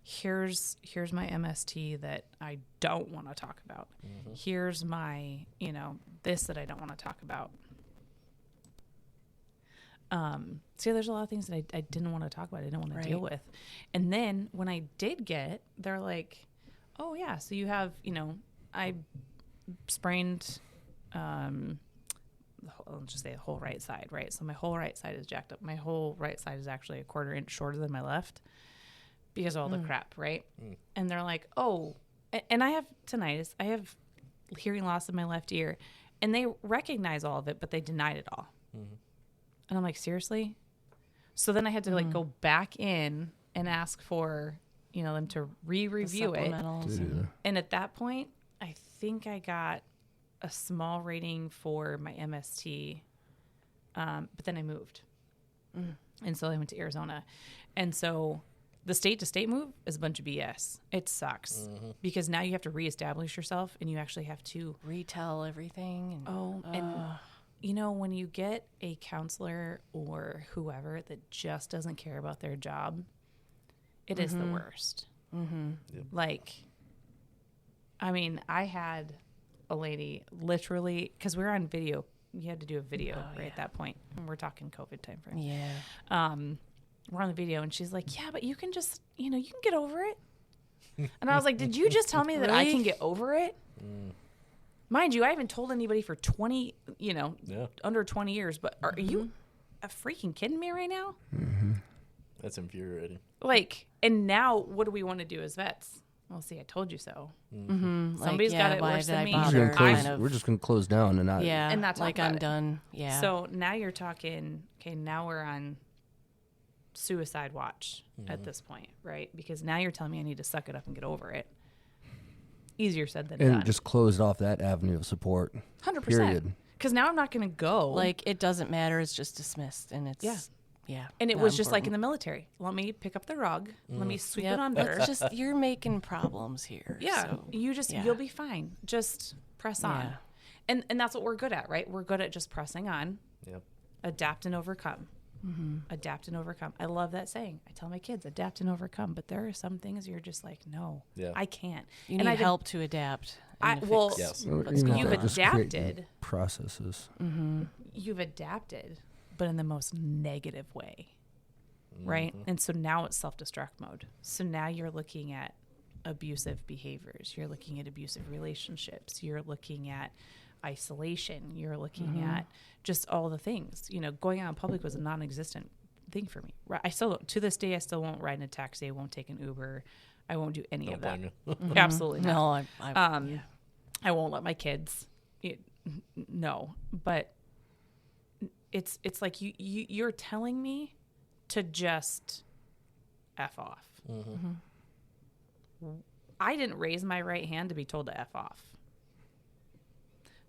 here's my MST that I don't want to talk about. Here's my, this that I don't want to talk about. So there's a lot of things that I didn't want to talk about. I didn't want to deal with. And then when I did get, they're like, oh yeah, so you have, I sprained, I'll just say the whole right side, right? So my whole right side is jacked up. My whole right side is actually a 1/4 inch shorter than my left because of all the crap, right? And they're like, oh, and I have tinnitus. I have hearing loss in my left ear. And they recognize all of it, but they denied it all. And I'm like, seriously? So then I had to like go back in and ask for, them to re-review it. And at that point, I think I got a small rating for my MST. But then I moved. And so I went to Arizona. And so the state to state move is a bunch of BS. It sucks because now you have to reestablish yourself and you actually have to retell everything. When you get a counselor or whoever that just doesn't care about their job, it is the worst. Yep. Like, I mean, I had a lady literally, because we're on video. You had to do a video at that point. And we're talking COVID time frame. Yeah. We're on the video and she's like, yeah, but you can just, you can get over it. And I was like, did you just tell me that I can get over it? Mind you, I haven't told anybody for 20, under 20 years, but are you a freaking kidding me right now? That's infuriating. Like, and now what do we want to do as vets? Well, see, I told you so. Somebody's got it worse than me. We're just going to close down and not. Yeah. And not like I'm done. Yeah. So now you're talking, okay, now we're on suicide watch at this point, right? Because now you're telling me I need to suck it up and get over it. Easier said than done. And just closed off that avenue of support. 100%. Because now I'm not going to go. Like, it doesn't matter. It's just dismissed. And it's, yeah. And it was just like in the military. Let me pick up the rug. Let me sweep it under. It's just, you're making problems here. Yeah. So, you'll be fine. Just press on. And that's what we're good at, right? We're good at just pressing on. Yep. Adapt and overcome. Adapt and overcome. I love that saying. I tell my kids, adapt and overcome. But there are some things you're just like, no, I can't. You need help to adapt. You've adapted. Processes. You've adapted, but in the most negative way, right? And so now it's self-destruct mode. So now you're looking at abusive behaviors. You're looking at abusive relationships. You're looking at isolation. You're looking at just all the things. Going out in public was a non-existent thing for me. I still, to this day, I still won't ride in a taxi. I won't take an Uber. I won't do any of that. Absolutely not. No, I won't let my kids. No, but it's like you're telling me to just F off. I didn't raise my right hand to be told to F off.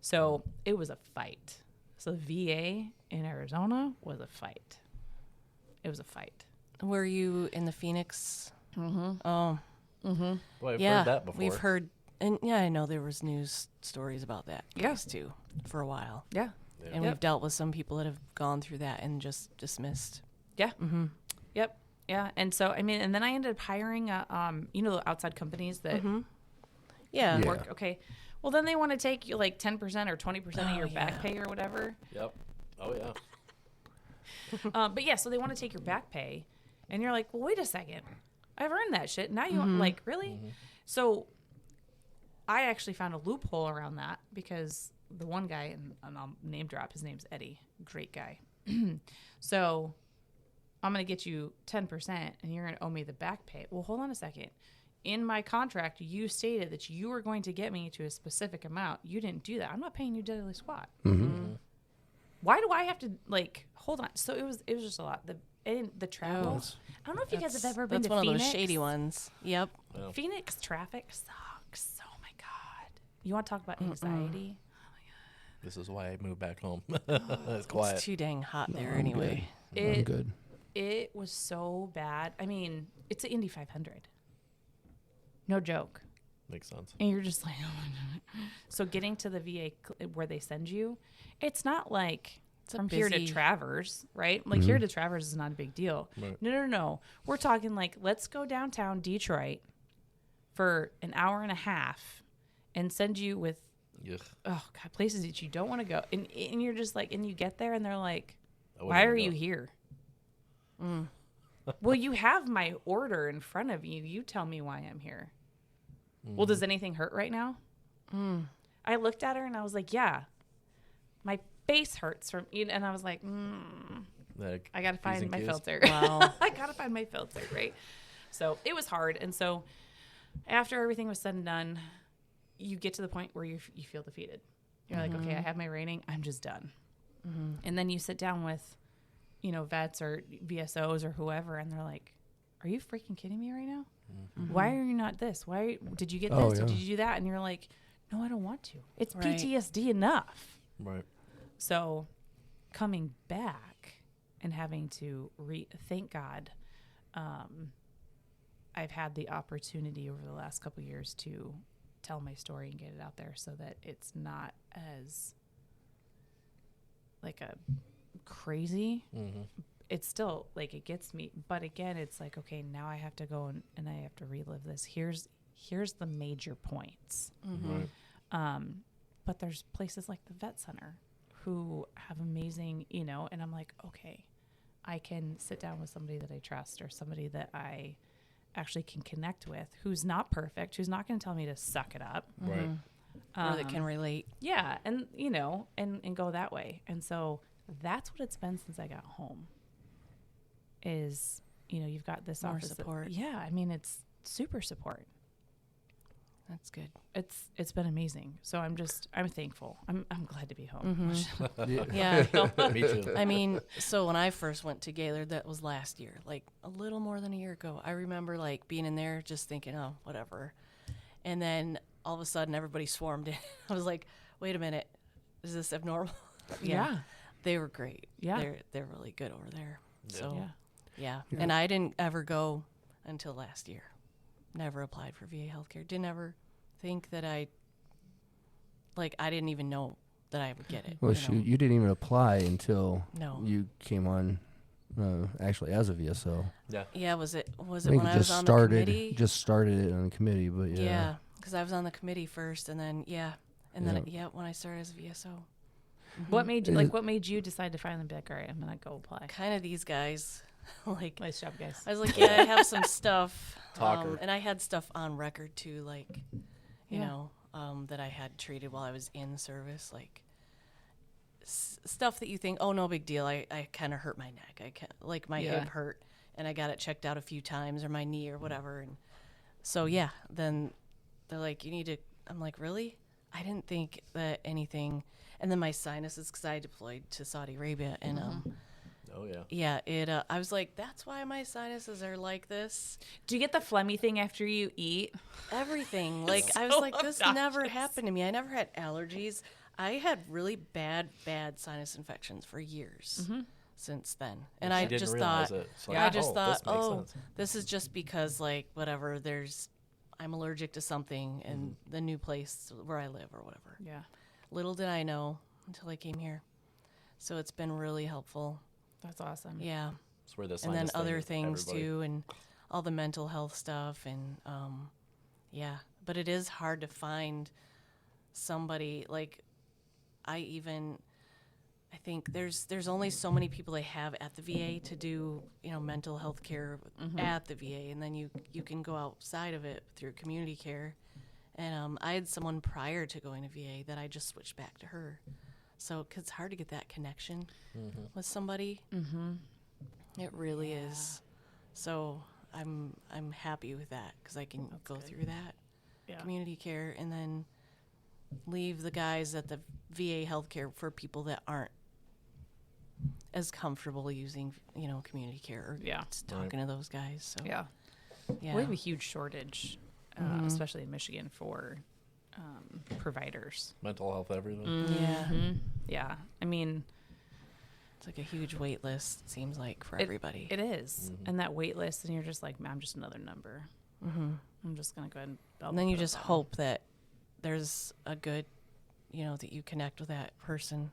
So it was a fight. So VA in Arizona was a fight. It was a fight. Were you in the Phoenix? Oh. Well, I've heard that before. We've heard, and I know there was news stories about that case too for a while. Yeah. And we've dealt with some people that have gone through that and just dismissed. Yeah. Yep. Yeah. And so, I mean, and then I ended up hiring, the outside companies that work. Okay. Well, then they want to take you like 10% or 20% of your back pay or whatever. Yep. Oh, yeah. But yeah, so they want to take your back pay. And you're like, well, wait a second. I've earned that shit. Now you want, like, really? So I actually found a loophole around that because the one guy, and I'll name drop, his name's Eddie. Great guy. So I'm going to get you 10% and you're going to owe me the back pay. Well, hold on a second. In my contract, you stated that you were going to get me to a specific amount. You didn't do that. I'm not paying you diddly squat. Why do I have to, like, hold on? So it was just a lot. The travel. I don't know if you guys have ever been to Phoenix. That's one of those shady ones. Yep. Yeah. Phoenix traffic sucks. Oh, my God. You want to talk about anxiety? Oh, my God. This is why I moved back home. It's quiet. It's too dang hot there anyway. Good. It was so bad. I mean, it's an Indy 500. No joke. Makes sense. And you're just like, oh my God. So getting to the VA where they send you, it's not like from here to Traverse, right? Like here to Traverse is not a big deal. Right. No. We're talking like, let's go downtown Detroit for an hour and a half and send you with, places that you don't want to go. And you're just like, and you get there and they're like, why are you here? Well, you have my order in front of you. You tell me why I'm here. Well, does anything hurt right now? I looked at her and I was like, yeah, my face hurts from eating. And I was like, Like I got to find my filter. Wow. I got to find my filter, right? So it was hard. And so after everything was said and done, you get to the point where you feel defeated. You're like, okay, I have my rating. I'm just done. And then you sit down with, vets or VSOs or whoever, and they're like, are you freaking kidding me right now? Why are you not this? Why did you get this? Or did you do that? And you're like, no, I don't want to. It's Right. PTSD enough. Right. So coming back and having to thank God, I've had the opportunity over the last couple of years to tell my story and get it out there so that it's not as like a crazy. It's still like it gets me, but again, it's like, okay, now I have to go and I have to relive this. Here's the major points. Right. But there's places like the vet center who have amazing, and I'm like, okay, I can sit down with somebody that I trust or somebody that I actually can connect with who's not perfect, who's not going to tell me to suck it up. Right. Or that can relate. Yeah. And, and go that way. And so that's what it's been since I got home is, you've got this More office support. Yeah. I mean, it's super support. That's good. It's been amazing. So I'm thankful. I'm glad to be home. Yeah. Me too. I mean, so when I first went to Gaylord, that was last year, like a little more than a year ago. I remember like being in there just thinking, oh, whatever. And then all of a sudden everybody swarmed in. I was like, wait a minute, is this abnormal? Yeah. They were great. Yeah. They're really good over there. Yeah. So Yeah. yeah. And I didn't ever go until last year. Never applied for VA healthcare. Didn't ever think that I didn't even know that I would get it. Well, shoot, you didn't even apply until No. you came on, actually as a VSO. Yeah. Yeah, was it I when think I was on the committee? just started it on the committee, but yeah. Yeah, because I was on the committee first, and then when I started as a VSO. What made you decide to finally be like, all right, I'm gonna go apply? Kind of these guys, like Nice job, guys. I was like, yeah, I have some stuff, Talker. and I had stuff on record too, like, you Yeah. know, that I had treated while I was in service, like stuff that you think, oh, no big deal. I kind of hurt my neck. My hip hurt, and I got it checked out a few times, or my knee, or whatever. And so yeah, then they're like, you need to. I'm like, really? I didn't think that anything. And then my sinuses, because I deployed to Saudi Arabia, and Oh yeah. yeah, it. I was like, that's why my sinuses are like this. Do you get the phlegmy thing after you eat? Everything. Like I was so like, this never obnoxious. happened to me. I never had allergies. I had really bad sinus infections for years since then, and She I didn't just realize thought, it. So Yeah. I just thought, this makes oh, sense. this is just because like whatever. I'm allergic to something in the new place where I live or whatever. Yeah. Little did I know until I came here. So it's been really helpful. That's awesome. Yeah. It's where the And then sinus thing other is things everybody. too, and all the mental health stuff, and yeah. But it is hard to find somebody like I think there's only so many people they have at the VA to do mental health care at the VA, and then you can go outside of it through community care. And I had someone prior to going to VA that I just switched back to her. So 'cause it's hard to get that connection with somebody. It really is. So I'm happy with that because I can go through that community care and then leave the guys at the VA healthcare for people that aren't as comfortable using community care or just talking to those guys. So Yeah. yeah. We have a huge shortage, especially in Michigan, for providers. Mental health, everything. Yeah. Yeah. I mean, It's like a huge wait list, it seems like, for everybody. it is. And that wait list, and you're just like, I'm just another number. I'm just going to go ahead and And then you just hope that there's a good, that you connect with that person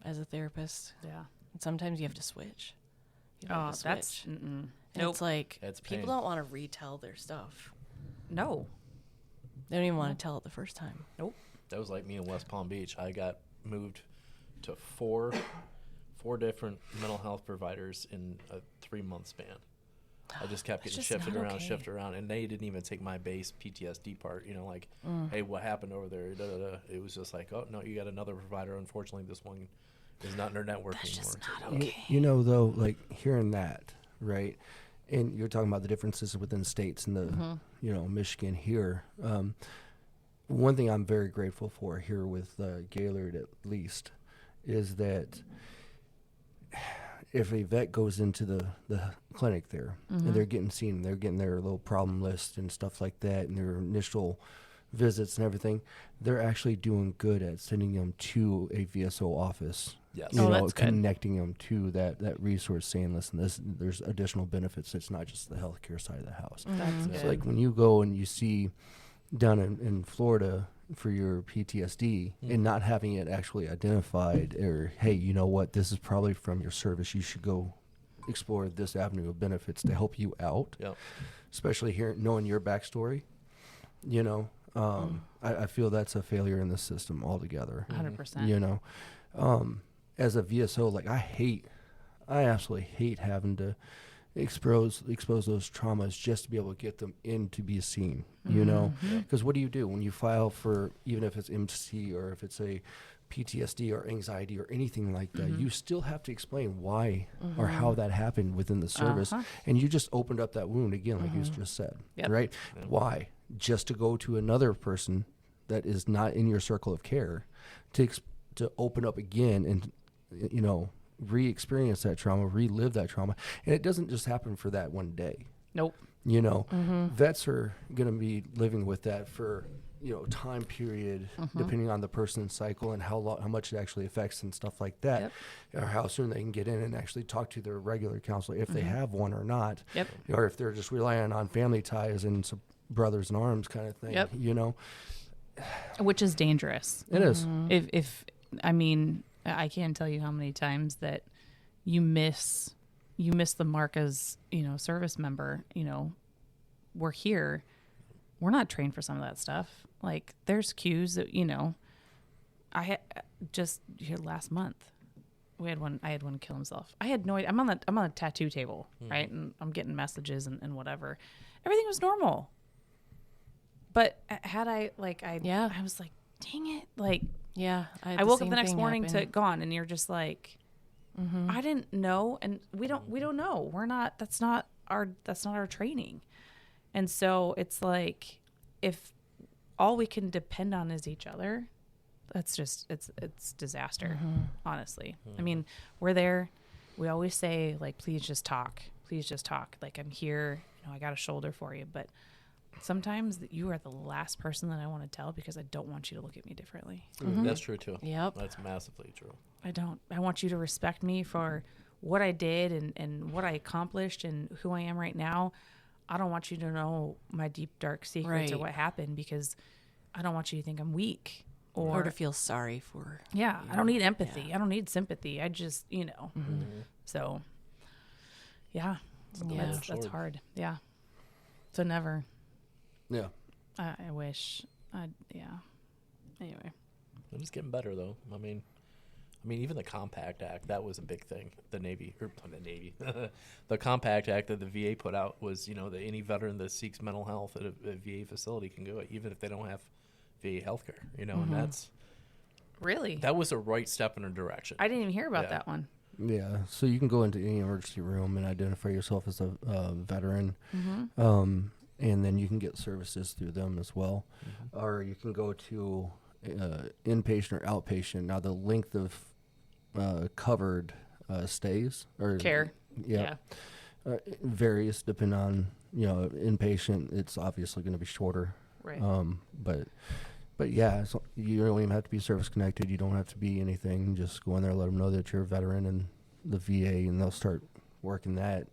as a therapist. Yeah. And sometimes you have to switch. You Oh, have to that's, switch. mm-mm. And it's like, It's people pain. don't want to retell their stuff. No. They don't even want to tell it the first time. That was like me in West Palm Beach. I got moved to four different mental health providers in a 3-month span. I just kept getting shifted around, and they didn't even take my base PTSD part. Like, hey, what happened over there? Da, da, da. It was just like, oh no, you got another provider. Unfortunately, this one is not in our network anymore. Just not okay. Though, like hearing that, right? And you're talking about the differences within states and the, Michigan here. One thing I'm very grateful for here with Gaylord, at least, is that if a vet goes into the clinic there and they're getting seen, they're getting their little problem list and stuff like that, and their initial visits and everything, they're actually doing good at sending them to a VSO office. Yes. That's connecting them to that resource, saying, listen, there's additional benefits. It's not just the healthcare side of the house. That's It's good. like when you go and you see down in Florida for your PTSD and not having it actually identified, or, hey, you know what, this is probably from your service. You should go explore this avenue of benefits to help you out. Yep. Especially here, knowing your backstory, I feel that's a failure in the system altogether. 100%. As a VSO, like I absolutely hate having to expose those traumas just to be able to get them in to be seen, because what do you do when you file for, even if it's MC or if it's a PTSD or anxiety or anything like that, you still have to explain why or how that happened within the service. And you just opened up that wound again, like you just said, right? Yep. Why? Just to go to another person that is not in your circle of care to open up again and, re-experience that trauma, relive that trauma. And it doesn't just happen for that one day. Nope. Vets are going to be living with that for, time period, depending on the person's cycle and how much it actually affects and stuff like that, or how soon they can get in and actually talk to their regular counselor, if they have one or not, or if they're just relying on family ties and some brothers in arms kind of thing, Which is dangerous. It is. I can't tell you how many times that you miss the mark as, service member. We're here. We're not trained for some of that stuff. Like, there's cues that, I had just here last month. I had one kill himself. I had no idea. I'm on a tattoo table, right? And I'm getting messages and whatever. Everything was normal. But I was like, dang it. Like, yeah, I woke up the next morning to gone, and you're just like, I didn't know, and we don't know. That's not our training, and so it's like, if all we can depend on is each other, that's just it's disaster. Honestly, I mean, we're there. We always say, like, please just talk. Like, I'm here. I got a shoulder for you, but sometimes you are the last person that I want to tell, because I don't want you to look at me differently. That's true too. Yep. That's massively true. I want you to respect me for what I did and what I accomplished and who I am right now. I don't want you to know my deep, dark secrets or what happened, because I don't want you to think I'm weak or to feel sorry for. Yeah. I don't need empathy. Yeah. I don't need sympathy. I just, so yeah, that's hard. Yeah. So never. Yeah. I wish. Anyway. It's getting better, though. I mean, even the Compact Act, that was a big thing. The Compact Act that the VA put out was, that any veteran that seeks mental health at a VA facility can go, even if they don't have VA healthcare, and that's really, that was a right step in a direction. I didn't even hear about that one. Yeah. So you can go into any emergency room and identify yourself as a veteran. And then you can get services through them as well. Or you can go to inpatient or outpatient. Now, the length of covered stays or care varies depending on, inpatient. It's obviously going to be shorter. Right. But yeah, so you don't even have to be service connected. You don't have to be anything. Just go in there, let them know that you're a veteran and the VA, and they'll start working that.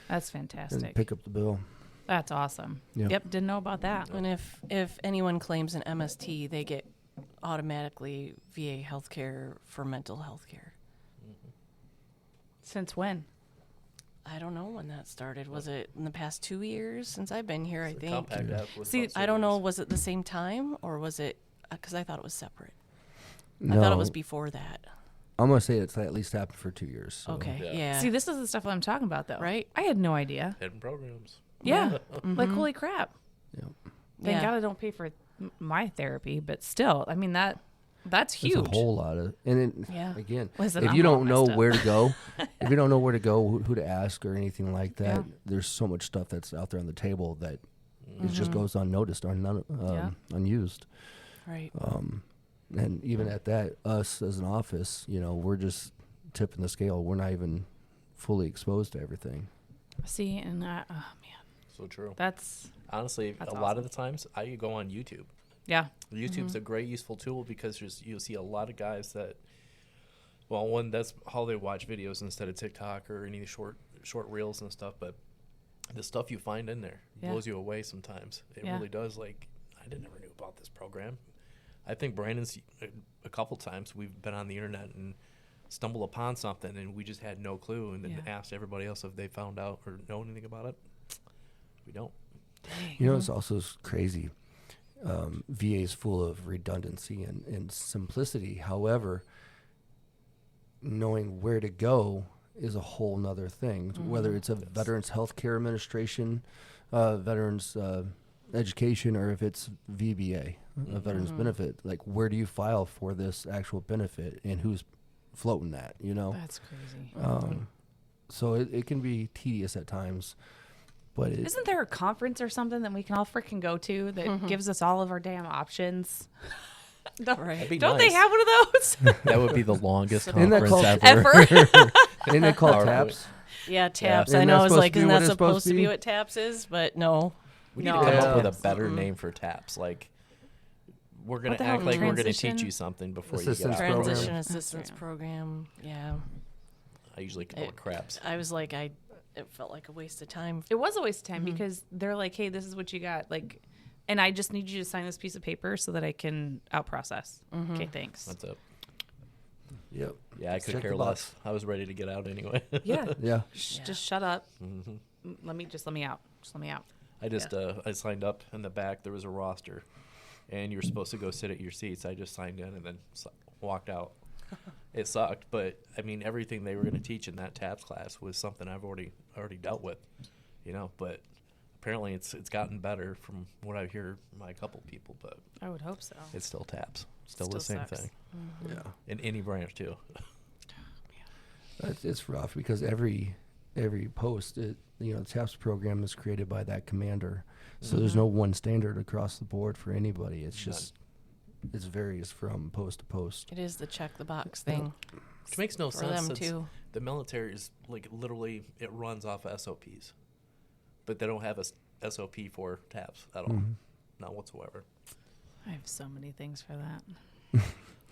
That's fantastic. And pick up the bill. That's awesome. Yep, didn't know about that. And if anyone claims an MST, they get automatically VA healthcare for mental health care. Since when? I don't know when that started. Was it in the past 2 years since I've been here, I think? Compact Act was See, about I don't know, 7 years. was it the same time, or was it, because I thought it was separate. No. I thought it was before that. I'm going to say it's at least happened for 2 years. So. Okay, yeah. See, this is the stuff I'm talking about, though. Right? I had no idea. Hidden programs. Yeah. Like, holy crap. Yep. Thank God I don't pay for my therapy, but still, I mean, that's huge. It's a whole lot of, and it, again, Listen, if I'm you all don't know messed up. where to go, if you don't know where to go, who to ask or anything like that, Yeah. there's so much stuff that's out there on the table that it just goes unnoticed or unused. Right. And even at that, us as an office, we're just tipping the scale. We're not even fully exposed to everything. See, and oh, man. So true. That's Honestly, That's a lot of the times I go on YouTube. yeah. YouTube's a great, useful tool because you'll see a lot of guys that, well, one, that's how they watch videos instead of TikTok or any short reels and stuff. But the stuff you find in there blows you away sometimes. It really does. Like, I never knew about this program. I think Brandon's a couple times we've been on the internet and stumbled upon something and we just had no clue and then asked everybody else if they found out or know anything about it. We don't. It's also crazy. VA is full of redundancy and simplicity. However, knowing where to go is a whole nother thing. Whether it's a Veterans Healthcare Administration, Veterans Education, or if it's VBA, a Veterans Benefit, like where do you file for this actual benefit and who's floating that, That's crazy. So it can be tedious at times. But Isn't there a conference or something that we can all freaking go to that gives us all of our damn options? Don't That'd be they nice. have one of those? That would be the longest Isn't that conference called- ever. Isn't it called Our- TAPS? Yeah, TAPS. Isn't I know. that I was supposed like, to be isn't what that it's supposed to to be be? what TAPS is? But no. We need No. to come up with a Yeah. better name for TAPS. Like, we're going What to the hell, act like we're going to transition? teach you something before Assistance you get out. program. Transition assistance program. Yeah. I usually call it craps. I was like, it felt like a waste of time. It was a waste of time because they're like, hey, this is what you got. Like, and I just need you to sign this piece of paper so that I can out process. Okay, thanks. That's it. Yep. Yeah, I could Check care the box. less. I was ready to get out anyway. Yeah. Yeah. Just shut up. Let me out. Just let me out. I just I signed up in the back. There was a roster, and you're supposed to go sit at your seats. I just signed in and then walked out. It sucked, but I mean everything they were going to teach in that TAPS class was something I've already dealt with, But apparently it's gotten better from what I hear from a couple people. But I would hope so. it's still TAPS, still the Still same sucks. thing Yeah. in any branch too. It's rough because every post, the TAPS program is created by that commander. So there's no one standard across the board for anybody. It's just, it varies from post to post. It is the check the box thing Which makes no for sense. them since too. The military is like literally it runs off of SOPs, but they don't have a SOP for TAPS at all, not whatsoever. I have so many things for that.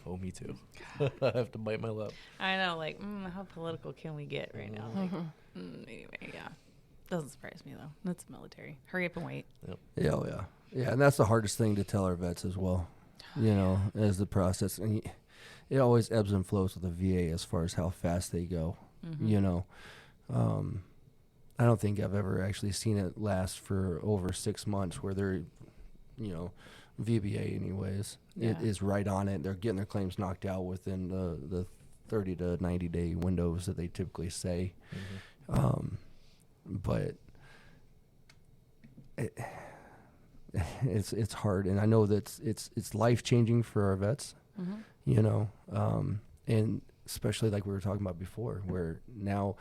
Oh, me too. I have to bite my lip. I know, like, how political can we get right now? Like, anyway, yeah. Doesn't surprise me, though. That's military. Hurry up and wait. Yeah, oh yeah. Yeah, and that's the hardest thing to tell our vets as well, as the process. And it always ebbs and flows with the VA as far as how fast they go, I don't think I've ever actually seen it last for over 6 months where they're, VBA anyways, Yeah. it is right on it. They're getting their claims knocked out within the 30 to 90 day windows that they typically say. But it's hard, and I know that it's life changing for our vets, and especially like we were talking about before, where now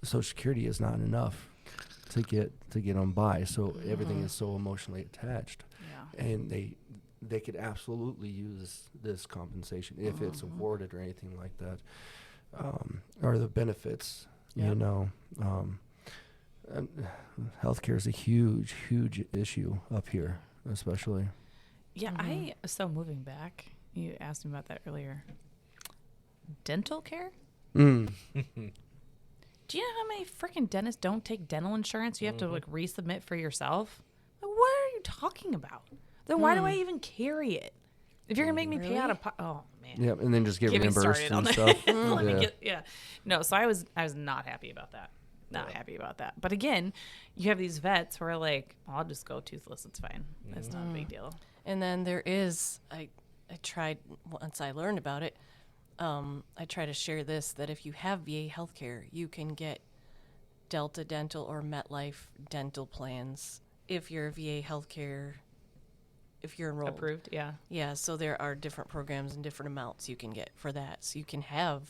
Social Security is not enough to get them by, so everything is so emotionally attached, and they could absolutely use this compensation if it's awarded or anything like that, or the benefits. Healthcare is a huge issue up here, especially. Yeah, so moving back, you asked me about that earlier. Dental care? Do you know how many freaking dentists don't take dental insurance? You have to like resubmit for yourself. Like, what are you talking about? Then why do I even carry it? If you're gonna make me pay out of oh man. Yeah, and then just get Get me reimbursed started on and that. stuff. Let me Yeah. get, No, so I was not happy about that. Not happy about that. But again, you have these vets who are like, I'll just go toothless. It's fine. It's not a big deal. And then there is, I tried, once I learned about it, I try to share this, that if you have VA healthcare, you can get Delta Dental or MetLife dental plans if you're VA healthcare, if you're enrolled. Approved, yeah. Yeah, so there are different programs and different amounts you can get for that. So you can have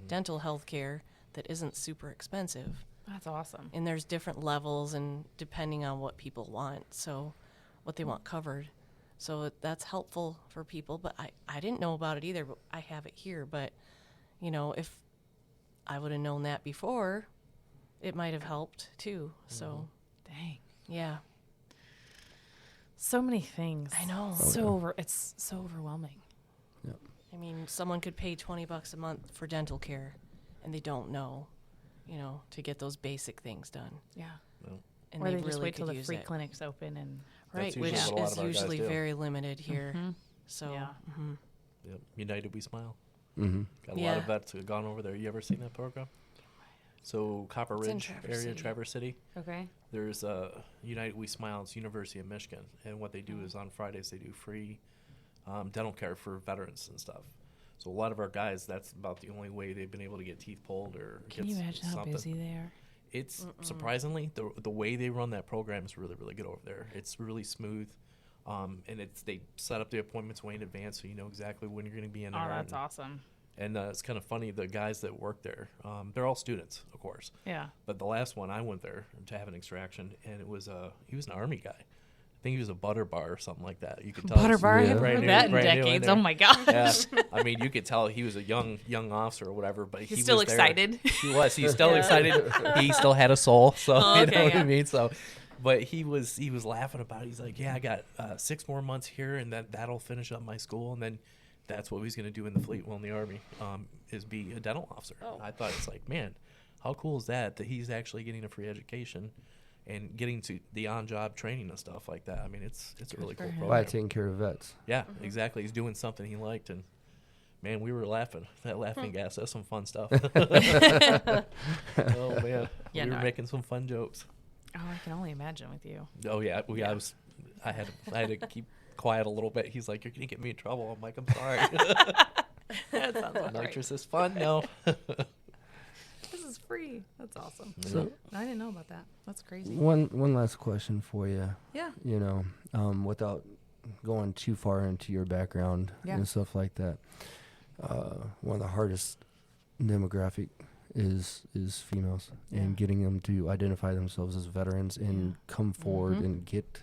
dental health care that isn't super expensive. That's awesome. And there's different levels and depending on what people want, so what they want covered. So that's helpful for people, but I didn't know about it either, but I have it here. But, you know, if I would have known that before, it might have helped too. So, Dang. yeah. So many things. I know. It's so overwhelming. I mean, someone could pay $20 a month for dental care, and they don't know, you know, to get those basic things done. Yeah. And Or they they just really wait till could the use free it. clinics open and Right, usually which what a lot is of our guys usually do. very limited here. So, Yeah. Yep. United We Smile. Mm-hmm. Got a lot Yeah. of vets who have gone over there. You ever seen that program? So Copper It's in Ridge Traverse area, City. Traverse City. Okay. There's United We Smile. It's University of Michigan, and what they do is on Fridays they do free dental care for veterans and stuff. So a lot of our guys, that's about the only way they've been able to get teeth pulled or Can get you imagine how something. busy they are? It's surprisingly the way they run that program is really, really good over there. It's really smooth, and they set up the appointments way in advance, so you know exactly when you're going to be in there. Oh, that's awesome. And it's kind of funny, the guys that work there, they're all students, of course. Yeah. But the last one, I went there to have an extraction, and he was an Army guy. I think he was a butter bar or something like that. You could tell. Butter bar? I haven't brand heard new- that in brand new in decades. there. Oh my gosh. Yeah, I mean, you could tell he was a young officer or whatever, but He's he still was there. excited. He was. He's still excited. He still had a soul. So Oh, you know okay, what I yeah. mean. So, but he was laughing about it. He's like, yeah, I got 6 more months here, and that'll finish up my school, and then that's what he's going to do in the fleet. Well, in the Army, is be a dental officer. Oh. I thought, it's like, man, how cool is that he's actually getting a free education and getting to the on-job training and stuff like that. I mean, it's a really for cool him. program. By taking care of vets. Yeah, exactly. He's doing something he liked, and man, we were laughing. That laughing gas, that's some fun stuff. Oh man, Yeah, we were no, making some fun jokes. Oh, I can only imagine with you. Oh yeah, I had to keep quiet a little bit. He's like, "You're gonna get me in trouble." I'm like, "I'm sorry." That sounds about right. Nitrous is fun. No. This is free. That's awesome. So I didn't know about that. That's crazy. one last question for you. Yeah. You know, without going too far into your background Yeah. and stuff like that. One of the hardest demographic is females, and getting them to identify themselves as veterans and come forward and get,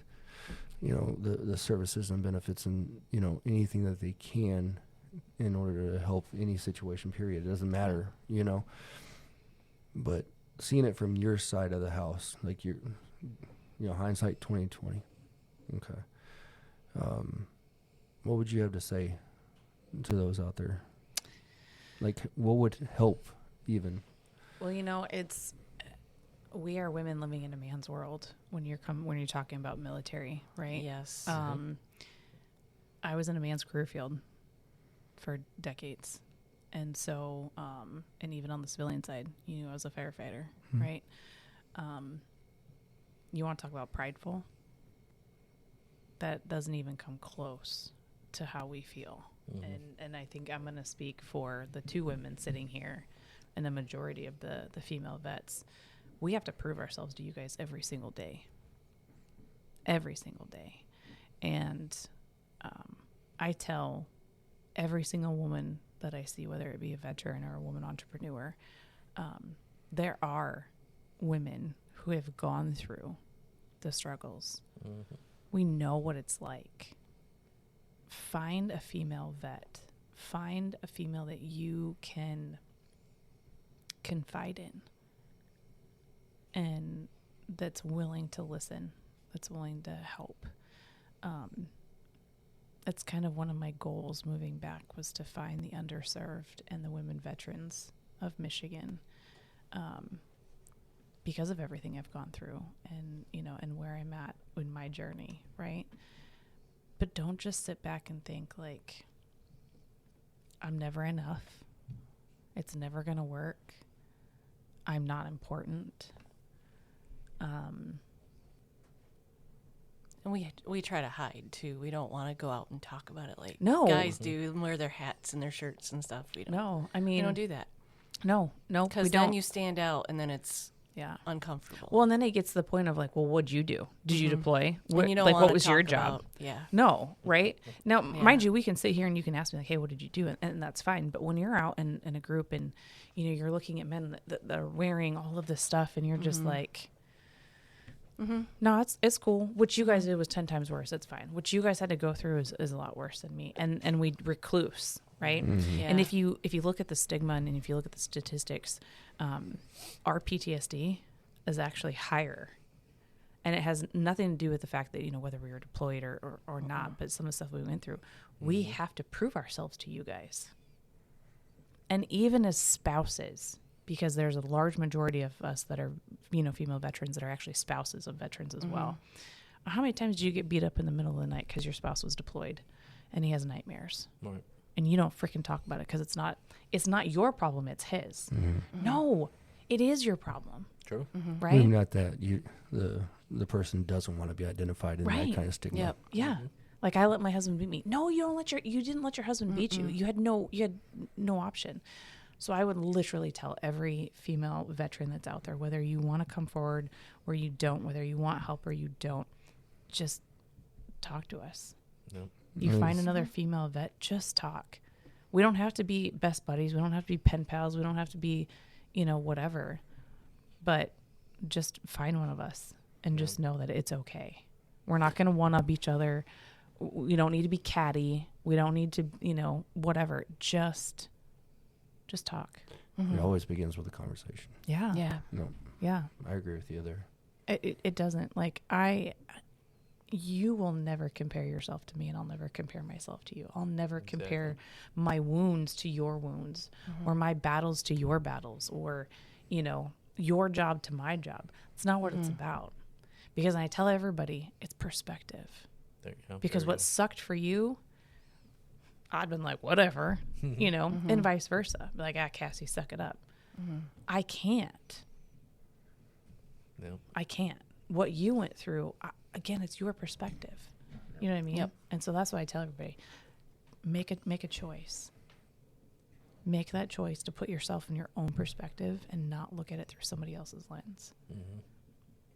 you know, the services and benefits and, you know, anything that they can in order to help any situation, period. It doesn't matter, you know. But seeing it from your side of the house, like you know, hindsight 2020. Okay. What would you have to say to those out there? Like, what would help even? Well, you know, we are women living in a man's world when you're talking about military, right? Yes. I was in a man's career field for decades. And so, and even on the civilian side, you know, I was a firefighter, right? You want to talk about prideful? That doesn't even come close to how we feel. And I think I'm going to speak for the 2 women sitting here and the majority of the female vets. We have to prove ourselves to you guys every single day. Every single day. And I tell every single woman that I see, whether it be a veteran or a woman entrepreneur, there are women who have gone through the struggles. We know what it's like. Find a female vet. Find a female that you can confide in and that's willing to listen, that's willing to help. That's kind of one of my goals moving back, was to find the underserved and the women veterans of Michigan, because of everything I've gone through and, you know, and where I'm at in my journey, right? But don't just sit back and think like, I'm never enough. It's never going to work. I'm not important. And we try to hide too. We don't want to go out and talk about it like No. guys do and wear their hats and their shirts and stuff. We don't. No, I We mean, don't do that no, because we then don't. you stand out and then it's Yeah. uncomfortable. Well, and then it gets to the point of like, well, what'd you do? Did you deploy? And you don't like, wanna what was your talk job? about- yeah. No, right? Now, mind you, we can sit here and you can ask me like, hey, what did you do? And that's fine. But when you're out in a group and, you're looking at men that are wearing all of this stuff and you're just like, no, it's cool. What you guys did was 10 times worse. It's fine. What you guys had to go through is a lot worse than me. And we recluse, right? Yeah. And if you look at the stigma and if you look at the statistics, our PTSD is actually higher. And it has nothing to do with the fact that, whether we were deployed or not, but some of the stuff we went through, we have to prove ourselves to you guys. And even as spouses, because there's a large majority of us that are, female veterans that are actually spouses of veterans as well. How many times do you get beat up in the middle of the night because your spouse was deployed and he has nightmares? Right. And you don't freaking talk about it because it's not your problem, it's his. No, it is your problem. True. Right? Maybe not that the person doesn't want to be identified in Right. that kind of stigma. Yep. Yeah. Like I let my husband beat me. No, you didn't let your husband beat you. You had no option. So I would literally tell every female veteran that's out there, whether you want to come forward or you don't, whether you want help or you don't, just talk to us. Yep. You find another female vet, just talk. We don't have to be best buddies. We don't have to be pen pals. We don't have to be, whatever. But just find one of us and just know that it's okay. We're not going to one-up each other. We don't need to be catty. We don't need to, whatever. Just talk. It always begins with a conversation. Yeah. Yeah. No, Yeah. I agree with you there. It doesn't. Like, you will never compare yourself to me, and I'll never compare myself to you. I'll never compare my wounds to your wounds or my battles to your battles or, your job to my job. It's not what it's about. Because I tell everybody, it's perspective. There you go. Because There you what sucked for you, I'd been like, whatever, and vice versa. Be like, Cassie, suck it up. I can't. go. Yep. I can't. What you went through, again, it's your perspective. You know what I mean? Yep. And so that's why I tell everybody, make a choice. Make that choice to put yourself in your own perspective and not look at it through somebody else's lens.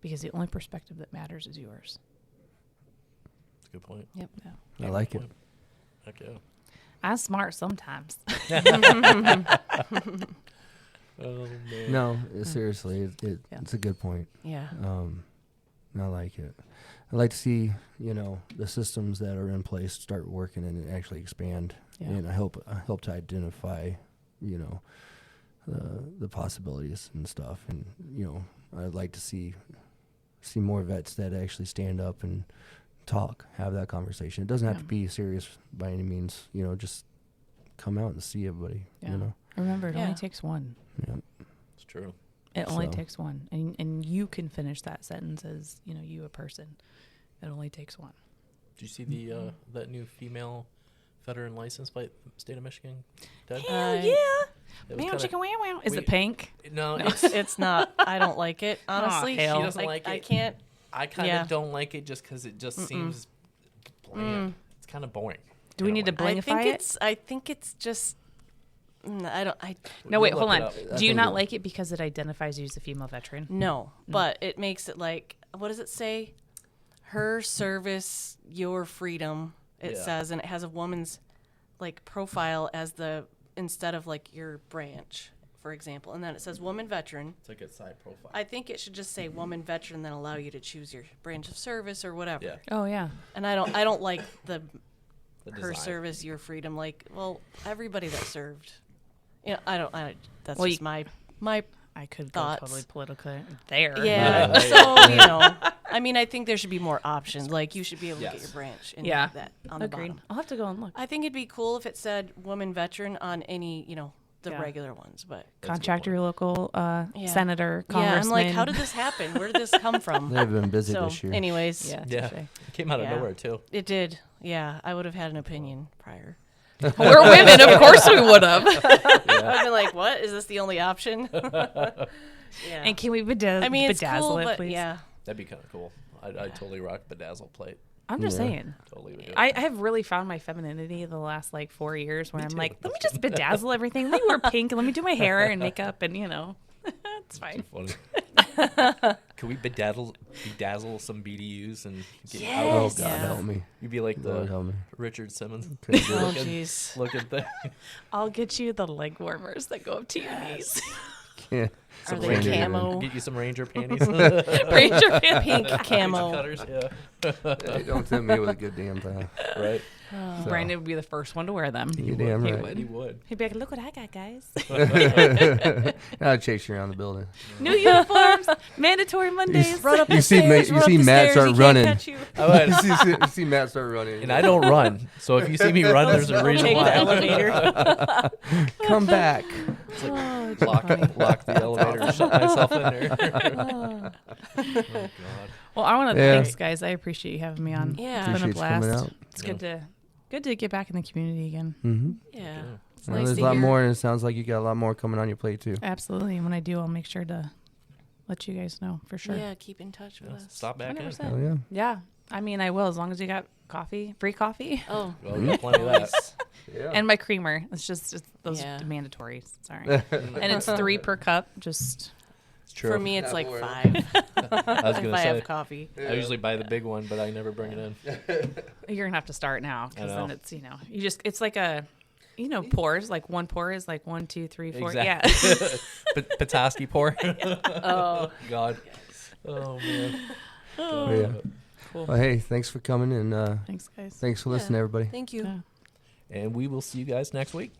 Because the only perspective that matters is yours. That's a good point. Yep. Yeah. I like it. Point. Heck yeah. I'm smart sometimes. Oh, man. No, seriously, Yeah. it's a good point. Yeah. I like it. I'd like to see, the systems that are in place start working and actually expand. Yeah. And I hope to identify, the possibilities and stuff. And, I'd like to see more vets that actually stand up and talk, have that conversation. It doesn't have to be serious by any means, just come out and see everybody, Yeah. Remember, it Yeah. only takes one. Yeah. It's true. It only So- takes one. And you can finish that sentence as, you a person. It only takes one. Did you see the that new female veteran license by the state of Michigan? Ted? Hell yeah. It was Meow, kinda- chicken, wow, wow. Is we- it pink? No, It's not. I don't like it, honestly. hell. She doesn't like I it. can't. I kind of Yeah. don't like it just because it just seems bland. It's kind of boring. Do we in a need to way. blingify I think it's just. I don't. No, We'll wait, look hold it on. up. Do you think not it- like it because it identifies you as a female veteran? No, but it makes it like, what does it say? Her service, your freedom. It Yeah. says, and it has a woman's like profile as instead of like your branch, for example, and then it says woman veteran. It's like a side profile. I think it should just say woman veteran, then allow you to choose your branch of service or whatever. Yeah. Oh, yeah. And I don't like The her design. service, your freedom. Like, well, everybody that served. That's Well, just my I could Thoughts? go totally political there. Yeah. Right. So, I mean, I think there should be more options. Like, you should be able to get Yes. your branch and Yeah. that on the Agreed. bottom. I'll have to go and look. I think it'd be cool if it said woman veteran on any, the Yeah. regular ones. But Contact your local senator, yeah, congressman. I'm like, how did this happen? Where did this come from? They've been busy So, this year. anyways, Yeah, Yeah. touche. It came out of Yeah. nowhere too. it did. Yeah, I would have had an opinion prior. We're women. Of course we would have. I've been like, what? Is this the only option? Yeah. And can we bedazzle I mean, it's bedazzle cool, it, but please? yeah. That'd be kind of cool. I totally rock bedazzle plate. I'm just saying. Totally would do it. I have really found my femininity the last like 4 years where I'm like, let me just bedazzle everything. Let me wear pink. Let me do my hair and makeup, and it's fine. Funny. Can we bedazzle some BDUs and get Yes. out? Oh, of God, Yeah. help me. You'd be like Lord help me. Richard Simmons. Couldn't do Oh, it. jeez. Looking thing. I'll get you the leg warmers that go up to your knees. Yeah. Are they Ranger- camo? Get you some Ranger panties. Ranger pants. Pink Razor camo. cutters, yeah. Hey, don't tempt me with a good damn time. Right. So, Brandon would be the first one to wear them. you damn He right. would. He would. He'd be like, look what I got, guys. I'll chase you around the building. New uniforms, mandatory Mondays. Run up You the see, stairs. you run see up the Matt stairs, start he can't running. catch you. I would. you see Matt start running. And I don't run, so if you see me run, there's a reason Take the why. elevator. Come back. Oh, it's Lock funny. the elevator, shut myself in there. Oh, God. Well, I want to Yeah. thanks, guys. I appreciate you having me on. Yeah. It's been a Appreciate you coming blast. out. It's good to get back in the community again. Mm-hmm. Yeah. It's Well, nice there's to a lot hear. more, and it sounds like you got a lot more coming on your plate too. Absolutely. And when I do, I'll make sure to let you guys know for sure. Yeah, keep in touch with us. Stop back in. 100%. Oh yeah. Yeah. I mean, I will as long as you got coffee, free coffee, Oh, Well, we got plenty of that. Yeah. and my creamer. It's just those Yeah. mandatory. Sorry. And it's 3 per cup. Just It's true. for me, it's That like word. 5 I was if gonna I say. have coffee. I usually buy the big one, but I never bring it in. you're gonna have to start now because I then know. it's you just it's like a pours, like one pour is like 1, 2, 3, 4. Exactly. Yeah. Petoskey pour. Oh, God. Oh man. Yeah. cool. Well, hey, thanks for coming, and Thanks, guys. thanks for listening, everybody. Thank you. Yeah. And we will see you guys next week.